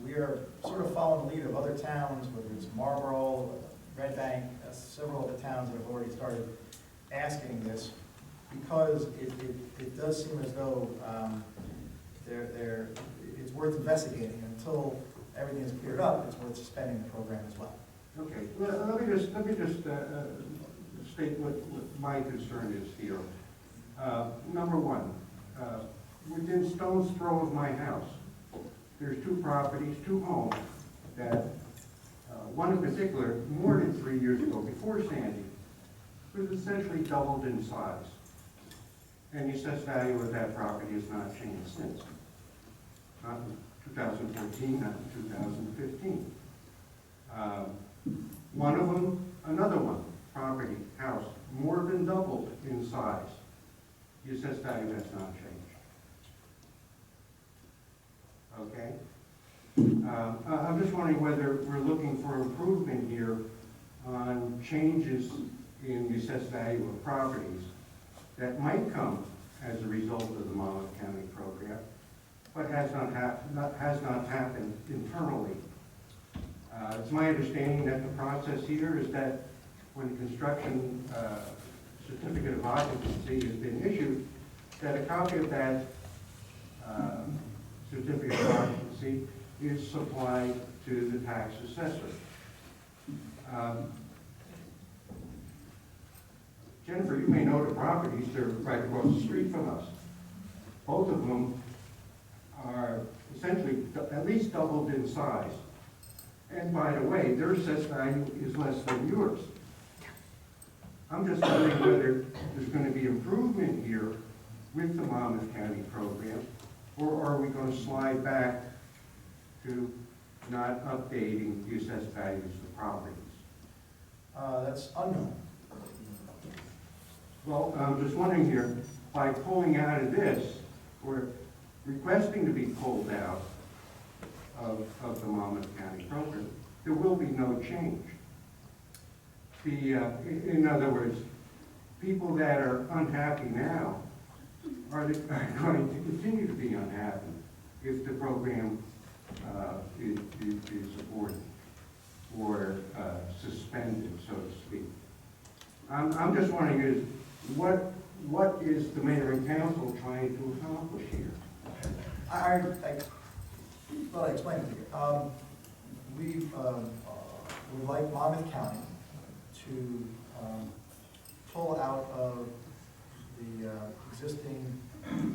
[SPEAKER 1] we are sort of following the lead of other towns, whether it's Marlborough, Red Bank, several of the towns that have already started asking this, because it does seem as though it's worth investigating. Until everything is cleared up, it's worth suspending the program as well.
[SPEAKER 19] Okay, well, let me just state what my concern is here. Number one, within stone's throw of my house, there's two properties, two homes that, one in particular, more than 3 years ago, before Sandy, was essentially doubled in size. And the assessed value of that property has not changed since. Not in 2014, not in 2015. One of them, another one, property, house, more than doubled in size. The assessed value has not changed. Okay? I'm just wondering whether we're looking for improvement here on changes in the assessed value of properties that might come as a result of the Monmouth County program, but has not happened internally. It's my understanding that the process here is that when the construction certificate of occupancy has been issued, that a copy of that certificate of occupancy is supplied to the tax assessor. Jennifer, you may know the properties, they're right across the street from us. Both of them are essentially at least doubled in size. And by the way, their assessed value is less than yours. I'm just wondering whether there's going to be improvement here with the Monmouth County program, or are we going to slide back to not updating the assessed values of properties?
[SPEAKER 1] That's unknown.
[SPEAKER 19] Well, I'm just wondering here, by pulling out of this, or requesting to be pulled out of the Monmouth County program, there will be no change. In other words, people that are unhappy now are going to continue to be unhappy if the program is supported or suspended, so to speak. I'm just wondering is what is the mayor and council trying to accomplish here?
[SPEAKER 1] I explained it to you. We would like Monmouth County to pull out of the existing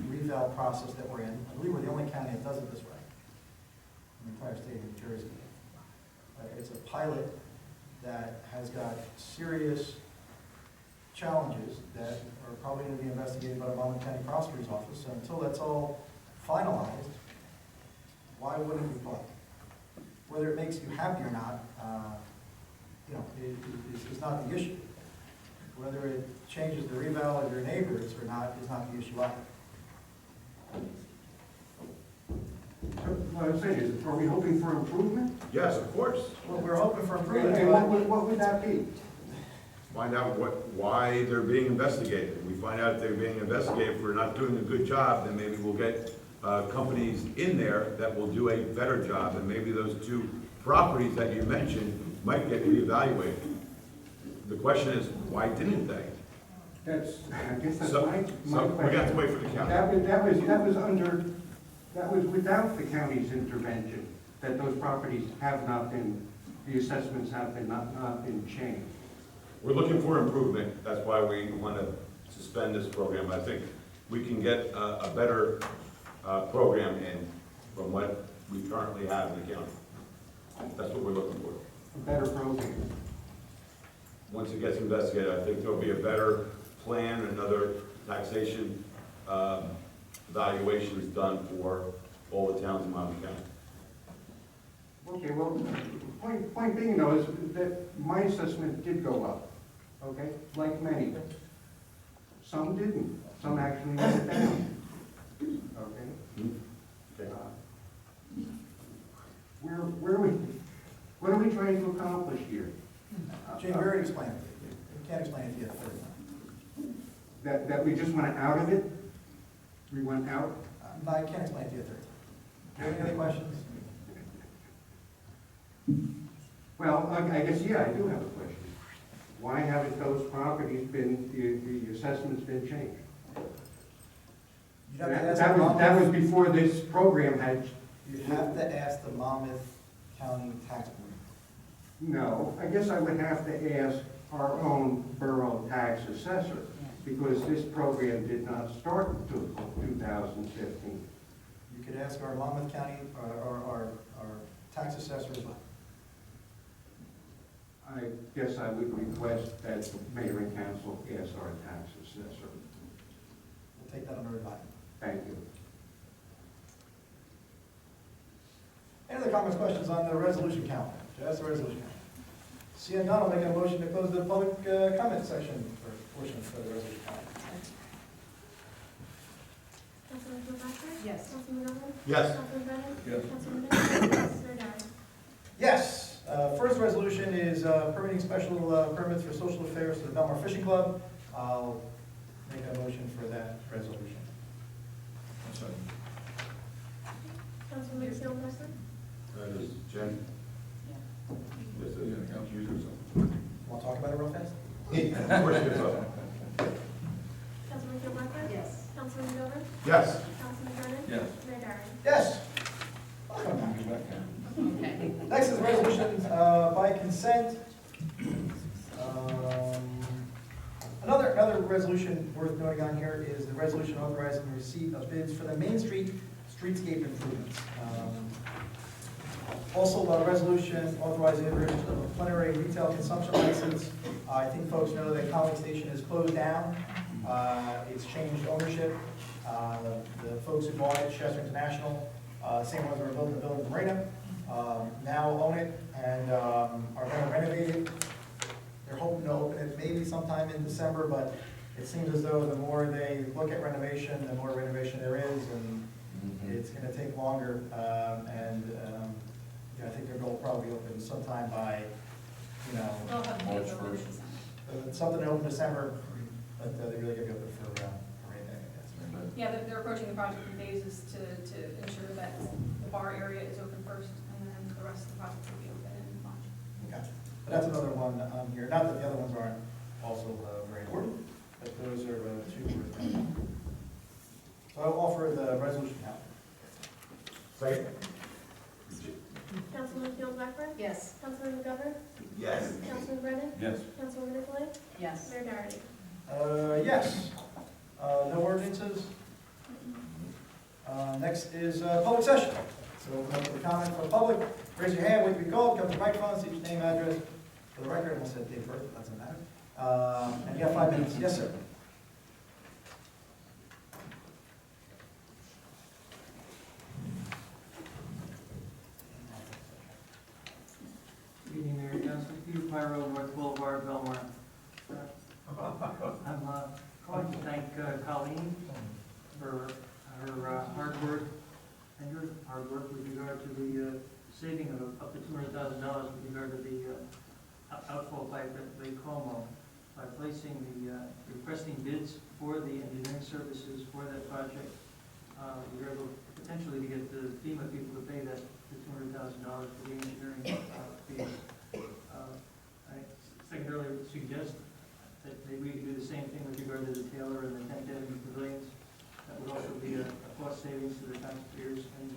[SPEAKER 1] reval process that we're in. I believe we're the only county that does it this way in the entire state of New Jersey. It's a pilot that has got serious challenges that are probably going to be investigated by the Belmar County Prosecutor's Office. So until that's all finalized, why wouldn't we apply? Whether it makes you happy or not, is not the issue. Whether it changes the reval of your neighbors or not is not the issue either.
[SPEAKER 19] So what I'm saying is, are we hoping for improvement?
[SPEAKER 15] Yes, of course.
[SPEAKER 1] Well, we're hoping for improvement.
[SPEAKER 19] And what would that be?
[SPEAKER 15] Find out why they're being investigated. If we find out they're being investigated, if we're not doing a good job, then maybe we'll get companies in there that will do a better job, and maybe those two properties that you mentioned might get reevaluated. The question is, why didn't they?
[SPEAKER 19] I guess that's
[SPEAKER 15] So
[SPEAKER 19] my
[SPEAKER 15] we're going to have to wait for the county.
[SPEAKER 19] That was without the county's intervention, that those properties have not been, the assessments have been not been changed.
[SPEAKER 15] We're looking for improvement. That's why we want to suspend this program. I think we can get a better program in from what we currently have in the county. That's what we're looking for.
[SPEAKER 19] A better program.
[SPEAKER 15] Once it gets investigated, I think there'll be a better plan, another taxation evaluations done for all the towns in Monmouth County.
[SPEAKER 19] Okay, well, point being though is that my assessment did go up, okay, like many. Some didn't, some actually went down, okay?
[SPEAKER 15] Okay.
[SPEAKER 19] What are we trying to accomplish here?
[SPEAKER 1] Gene, we already explained it. We can't explain it to you the third time.
[SPEAKER 19] That we just went out of it? We went out?
[SPEAKER 1] I can't explain it to you the third time. Do you have any other questions?
[SPEAKER 19] Well, I guess, yeah, I do have a question. Why haven't those properties been, the assessments been changed?
[SPEAKER 1] You'd have to ask
[SPEAKER 19] That
[SPEAKER 1] the
[SPEAKER 19] was
[SPEAKER 1] Monmouth-
[SPEAKER 19] before this program had.
[SPEAKER 1] You have to ask the Monmouth County Tax Board.
[SPEAKER 19] No, I guess I would have to ask our own borough tax assessor, because this program did not start until 2015.
[SPEAKER 1] You could ask our Monmouth County, or our tax assessor as well.
[SPEAKER 19] I guess I would request that the mayor and council ask our tax assessor.
[SPEAKER 1] We'll take that under advisement.
[SPEAKER 19] Thank you.
[SPEAKER 1] Any other comments, questions on the resolution calendar? That's the resolution calendar. Seeing none, I'll make a motion to close the public comment section for portion for the resolution calendar.
[SPEAKER 4] Councilman Kilpatrick?
[SPEAKER 18] Yes.
[SPEAKER 4] Councilman Miller?
[SPEAKER 15] Yes.
[SPEAKER 4] Councilman Brennan?
[SPEAKER 14] Yes.
[SPEAKER 4] Councilman Nichols? Mayor Dyer?
[SPEAKER 1] Yes. First resolution is permitting special permits for social affairs to the Belmar Fishing Club. I'll make a motion for that resolution.
[SPEAKER 4] Councilman Kilpatrick?
[SPEAKER 15] That is Jen?
[SPEAKER 14] Yeah.
[SPEAKER 15] Yes, accuse yourself.
[SPEAKER 1] Want to talk about it real fast?
[SPEAKER 15] Of course you will.
[SPEAKER 4] Councilman Kilpatrick?
[SPEAKER 18] Yes.
[SPEAKER 4] Councilman Miller?
[SPEAKER 15] Yes.
[SPEAKER 4] Councilman Brennan?
[SPEAKER 14] Yes.
[SPEAKER 4] Mayor Dyer?
[SPEAKER 1] Yes.
[SPEAKER 7] Okay.
[SPEAKER 1] Next is resolutions by consent. Another resolution worth noting on here is the resolution authorizing the receipt of bids for the Main Street streetscape improvements. Also, a resolution authorizing the provision of a plenary retail consumption license. I think folks know that College Station is closed down. It's changed ownership. The folks who bought it, Chester International, same ones who were building the building in Marina, now own it and are going to renovate it. They're hoping to open it maybe sometime in December, but it seems as though the more they look at renovation, the more renovation there is, and it's going to take longer. I think their goal will probably be open sometime by,
[SPEAKER 7] They'll have
[SPEAKER 14] March
[SPEAKER 7] to open
[SPEAKER 14] 1st.
[SPEAKER 1] something to open December, but they really get to be open for anything, I guess.
[SPEAKER 17] Yeah, they're approaching the project in phases to ensure that the bar area is open first, and then the rest of the project will be open in March.
[SPEAKER 1] Okay. But that's another one on here. Not that the other ones aren't also very important, but those are two worth noting. So I'll offer the resolution now.
[SPEAKER 15] Second?
[SPEAKER 4] Councilman Kilpatrick?
[SPEAKER 18] Yes.
[SPEAKER 4] Councilman McGovern?
[SPEAKER 15] Yes.
[SPEAKER 4] Councilman Brennan?
[SPEAKER 14] Yes.
[SPEAKER 4] Councilman Nichols?
[SPEAKER 7] Yes.
[SPEAKER 4] Mayor Dyer?
[SPEAKER 1] Yes. No ordinances. Next is public session. So open up the comment for the public. Raise your hand, wait to be called, come to the microphone, state your name, address. For the record, I almost said date of birth, but that doesn't matter. And you have 5 minutes. Yes, sir.
[SPEAKER 20] Good evening, Mayor and Council. Peter Pyro, North Boulevard, Belmar. I'm calling to thank Colleen for her hard work and your hard work with regard to the saving of up to $200,000 with regard to the outfall pipe at Lake Como by placing requesting bids for the engineering services for that project. We were able potentially to get the FEMA people to pay that $200,000 for the engineering fees. I secondarily would suggest that maybe we could do the same thing with regard to the Taylor and the 10th Avenue pavilions. That would also be a cost savings to the taxpayers and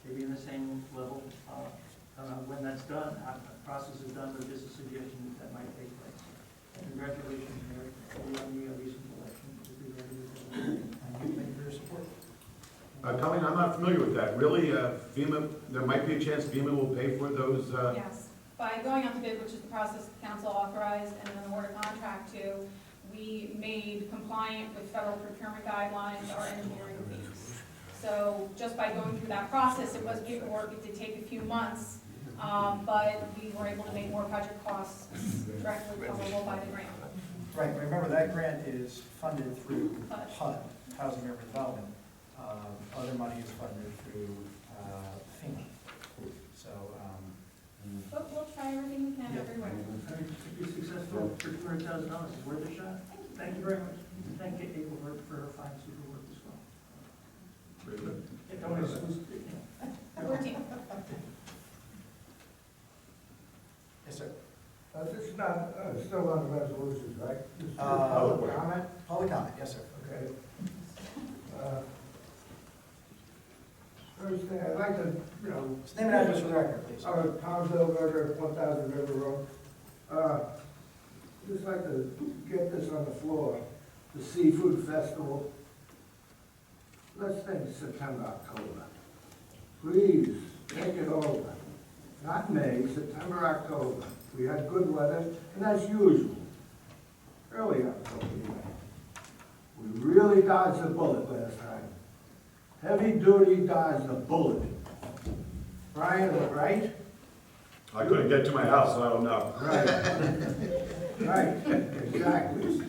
[SPEAKER 20] maybe in the same level. I don't know when that's done, how the process is done, but just a suggestion that might take place. Congratulations, Mayor, on the recent election.
[SPEAKER 1] Thank you for your support.
[SPEAKER 15] Colleen, I'm not familiar with that. Really, FEMA, there might be a chance FEMA will pay for those?
[SPEAKER 17] Yes, by going out to bid, which is the process the council authorized and then award a contract to, we made compliant with federal procurement guidelines our engineering fees. So just by going through that process, it was paperwork, it did take a few months, but we were able to make more project costs directly coverable by the grant.
[SPEAKER 1] Right, remember that grant is funded through HUD, Housing Urban Development. Other money is funded through FEMA. So,
[SPEAKER 17] But we'll try everything we can
[SPEAKER 1] Yeah.
[SPEAKER 17] everywhere.
[SPEAKER 20] To be successful for $200,000 is worth a shot. Thank you very much. Thank April for her fine super work as well.
[SPEAKER 15] Very good.
[SPEAKER 20] Don't miss it.
[SPEAKER 17] 14.
[SPEAKER 1] yes, sir.
[SPEAKER 21] This is not, still on the resolutions, right? This is
[SPEAKER 1] Public
[SPEAKER 21] comment?
[SPEAKER 1] Public comment, yes, sir.
[SPEAKER 21] Okay. First thing, I'd like to,
[SPEAKER 1] Just name and address for the record, please.
[SPEAKER 21] Townsville Burger, 1000 River Road. Just like to get this on the floor, the Seafood Festival. Let's think September, October. Please, take it over. Not May, September, October. We had good weather, and that's usual. Early October, even. We really dodged the bullet last time. Heavy duty dodged the bullet. Brian, right?
[SPEAKER 15] I couldn't get to my house, so I don't know.
[SPEAKER 21] Right. Right, exactly.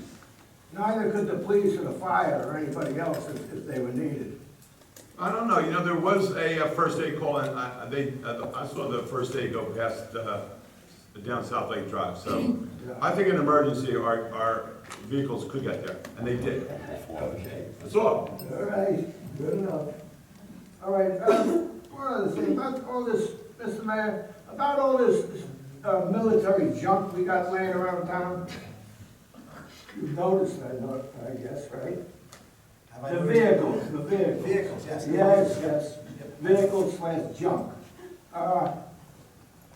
[SPEAKER 21] Neither could the police or the fire or anybody else if they were needed.
[SPEAKER 15] I don't know, you know, there was a first aid call, and I saw the first aid go past down South Lake Drive, so I think in emergency, our vehicles could get there, and they did. Okay. That's all.
[SPEAKER 21] All right, good enough. All right, one other thing, about all this, Mr. Mayor, about all this military junk we got laying around town. You've noticed, I guess, right? The vehicles.
[SPEAKER 1] Vehicles, yes.
[SPEAKER 21] Yes. Vehicles / junk.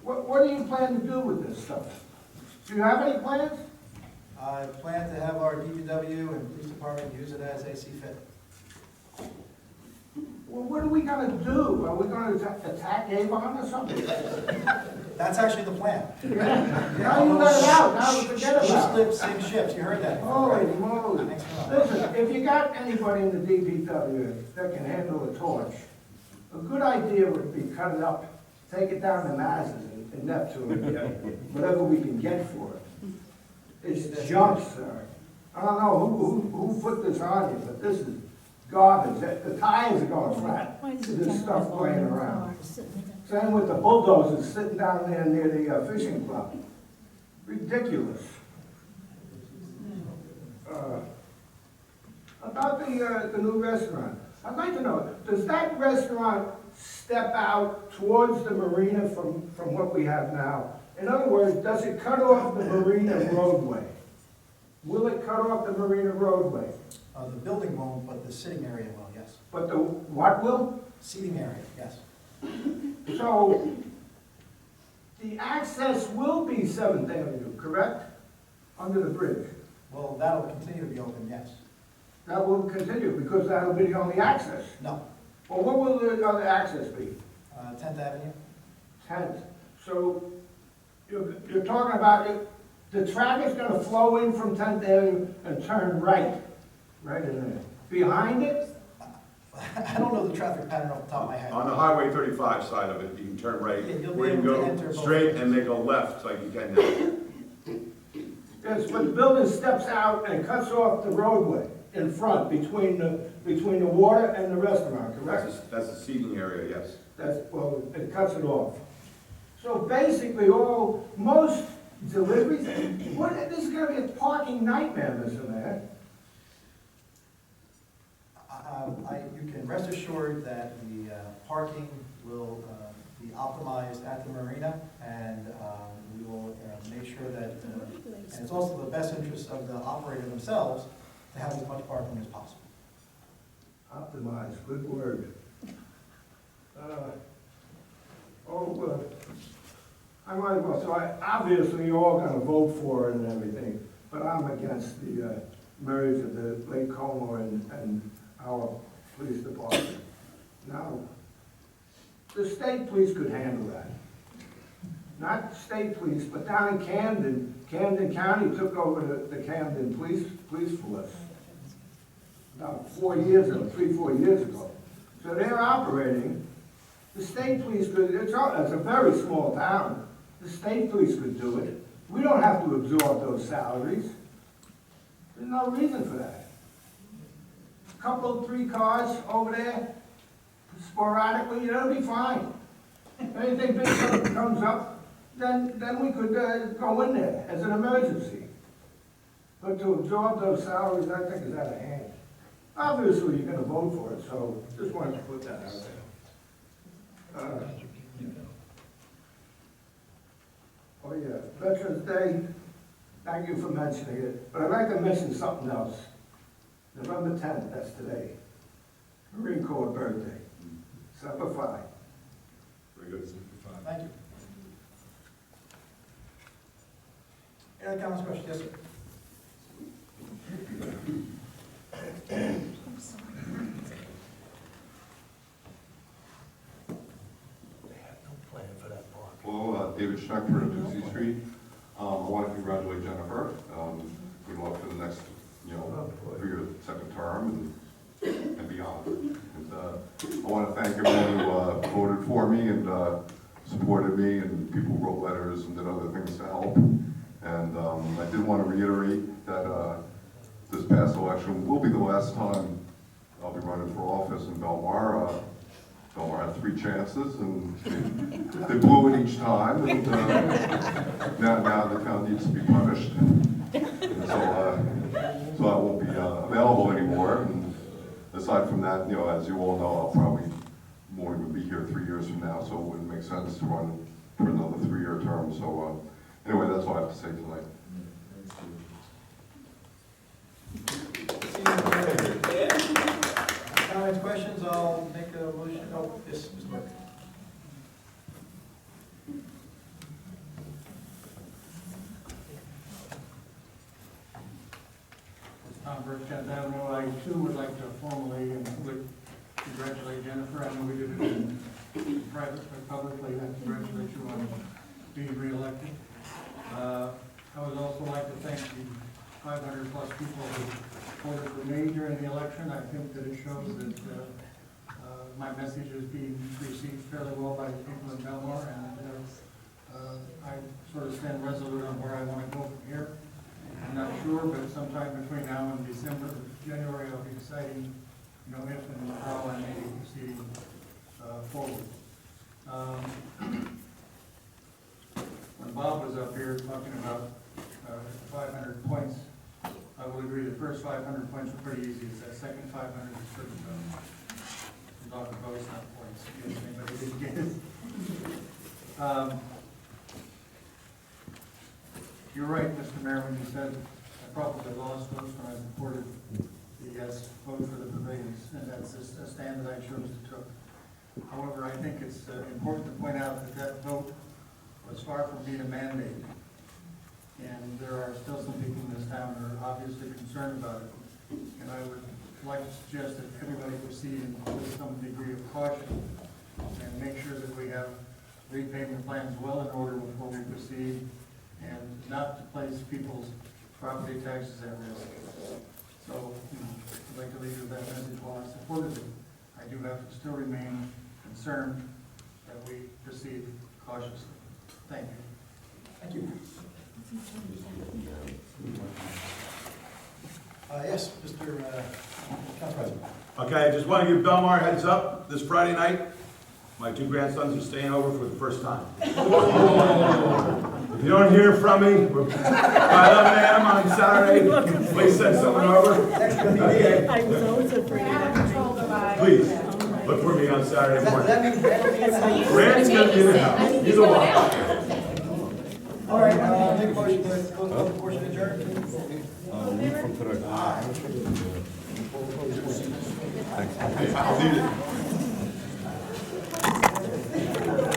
[SPEAKER 21] What do you plan to do with this stuff? Do you have any plans?
[SPEAKER 1] I plan to have our DPW and police department use it as they see fit.
[SPEAKER 21] Well, what are we gonna do? Are we gonna attack Avon or something?
[SPEAKER 1] That's actually the plan.
[SPEAKER 21] Now you let it out, now we forget about it.
[SPEAKER 1] Slip, sink ships, you heard that.
[SPEAKER 21] Holy moly. Listen, if you got anybody in the DPW that can handle a torch, a good idea would be cut it up, take it down to Mazes and Neptune, and get whatever we can get for it. It's junk, sir. I don't know who put this on you, but this is garbage. The tires are going flat. This stuff laying around. Same with the bulldozers sitting down there near the fishing club. Ridiculous. About the new restaurant, I'd like to know, does that restaurant step out towards the marina from what we have now? In other words, does it cut off the marina roadway? Will it cut off the marina roadway?
[SPEAKER 1] The building won't, but the sitting area will, yes.
[SPEAKER 21] But the what will?
[SPEAKER 1] Seating area, yes.
[SPEAKER 21] So, the access will be 7th Avenue, correct? Under the bridge.
[SPEAKER 1] Well, that'll continue to be open, yes.
[SPEAKER 21] That will continue, because that'll be the only access.
[SPEAKER 1] No.
[SPEAKER 21] Well, what will the other access be?
[SPEAKER 1] 10th Avenue?
[SPEAKER 21] 10th. So, you're talking about it, the traffic's gonna flow in from 10th Avenue and turn right in there. Behind it?
[SPEAKER 1] I don't know the traffic pattern off the top of my head.
[SPEAKER 15] On the Highway 35 side of it, you can turn right,
[SPEAKER 1] Yeah, you'll be
[SPEAKER 15] or you can
[SPEAKER 1] able to enter
[SPEAKER 15] go
[SPEAKER 1] both
[SPEAKER 15] straight
[SPEAKER 1] ways.
[SPEAKER 15] and they go left, like you can now.
[SPEAKER 21] Yes, but the building steps out and cuts off the roadway in front between the water and the restaurant, correct?
[SPEAKER 15] That's the seating area, yes.
[SPEAKER 21] Well, it cuts it off. So basically, most deliveries, this is gonna be a parking nightmare, Mr. Mayor.
[SPEAKER 1] You can rest assured that the parking will be optimized at the marina, and we will make sure that, and it's also the best interest of the operator themselves to have as much parking as possible.
[SPEAKER 21] Optimize, good word. I might as well, so obviously you're all gonna vote for it and everything, but I'm against the merge of the Lake Como and our police department. Now, the state police could handle that. not state police, but down in Camden. Camden County took over the Camden police force about 4 years ago, 3-4 years ago. So they're operating. The state police could, it's a very small town. The state police could do it. We don't have to absorb those salaries. There's no reason for that. A couple, 3 cars over there, sporadically, it'll be fine. Anything big comes up, then we could go in there as an emergency. But to absorb those salaries, I think is out of hand. Obviously, you're gonna vote for it, so just wanted to put that out there. Oh yeah, Veterans Day, thank you for mentioning it, but I'd like to mention something else. November 10th, that's today. Marine Corps birthday, Semper Fi.
[SPEAKER 14] Very good.
[SPEAKER 1] Thank you. Any other comments, questions? Yes, sir.
[SPEAKER 2] Hello, David Schneckford of Doozy Street. I want to congratulate Jennifer. Good luck for the next, for your second term and beyond. And I want to thank everyone who voted for me and supported me, and people who wrote letters and did other things to help. And I did want to reiterate that this past election will be the last time I'll be running for office in Belmar. Belmar had 3 chances, and they blew it each time. And now the town needs to be punished. And so I won't be available anymore. And aside from that, as you all know, I'll probably won't even be here 3 years from now, so it wouldn't make sense to run for another 3-year term. So anyway, that's all I have to say tonight.
[SPEAKER 1] Comments, questions? I'll make a motion. Oh, yes, Mr. Murphy.
[SPEAKER 8] Tom Burke, 10th Avenue. I too would like to formally and would congratulate Jennifer. I know we did it in private, but publicly, I congratulate you on being reelected. I would also like to thank the 500 plus people who voted for me during the election. I think that it shows that my message is being received fairly well by the people in Belmar, and I sort of stand resolute on where I want to go from here. I'm not sure, but sometime between now and January, I'll be deciding, if and how I may be proceeding forward. When Bob was up here talking about 500 points, I will agree the first 500 points were pretty easy. It's that second 500 is pretty tough. We're talking votes, not points. Anybody didn't get it. You're right, Mr. Mayor, when you said I probably lost votes when I supported the yes vote for the pavilions, and that's a stand that I chose to take. However, I think it's important to point out that that vote was far from being a mandate. And there are still some people in this town who are obviously concerned about it. And I would like to suggest that everybody proceed with some degree of caution and make sure that we have repayment plans well in order before we proceed, and not to place people's property taxes at risk. So, I'd like to leave you with that message. While I supported it, I do have to still remain concerned that we proceed cautiously. Thank you.
[SPEAKER 1] Thank you. Yes, Mr. Council President.
[SPEAKER 15] Okay, I just want to give Belmar a heads up. This Friday night, my 2 grandsons are staying over for the first time. If you don't hear from me by 11 a.m. on Saturday, please send someone over.
[SPEAKER 11] I was always afraid.
[SPEAKER 15] Please, look for me on Saturday morning. Grant's going to be in the house. He's a walk.
[SPEAKER 1] All right, make a motion to close the public portion adjourned.
[SPEAKER 2] I'll need it.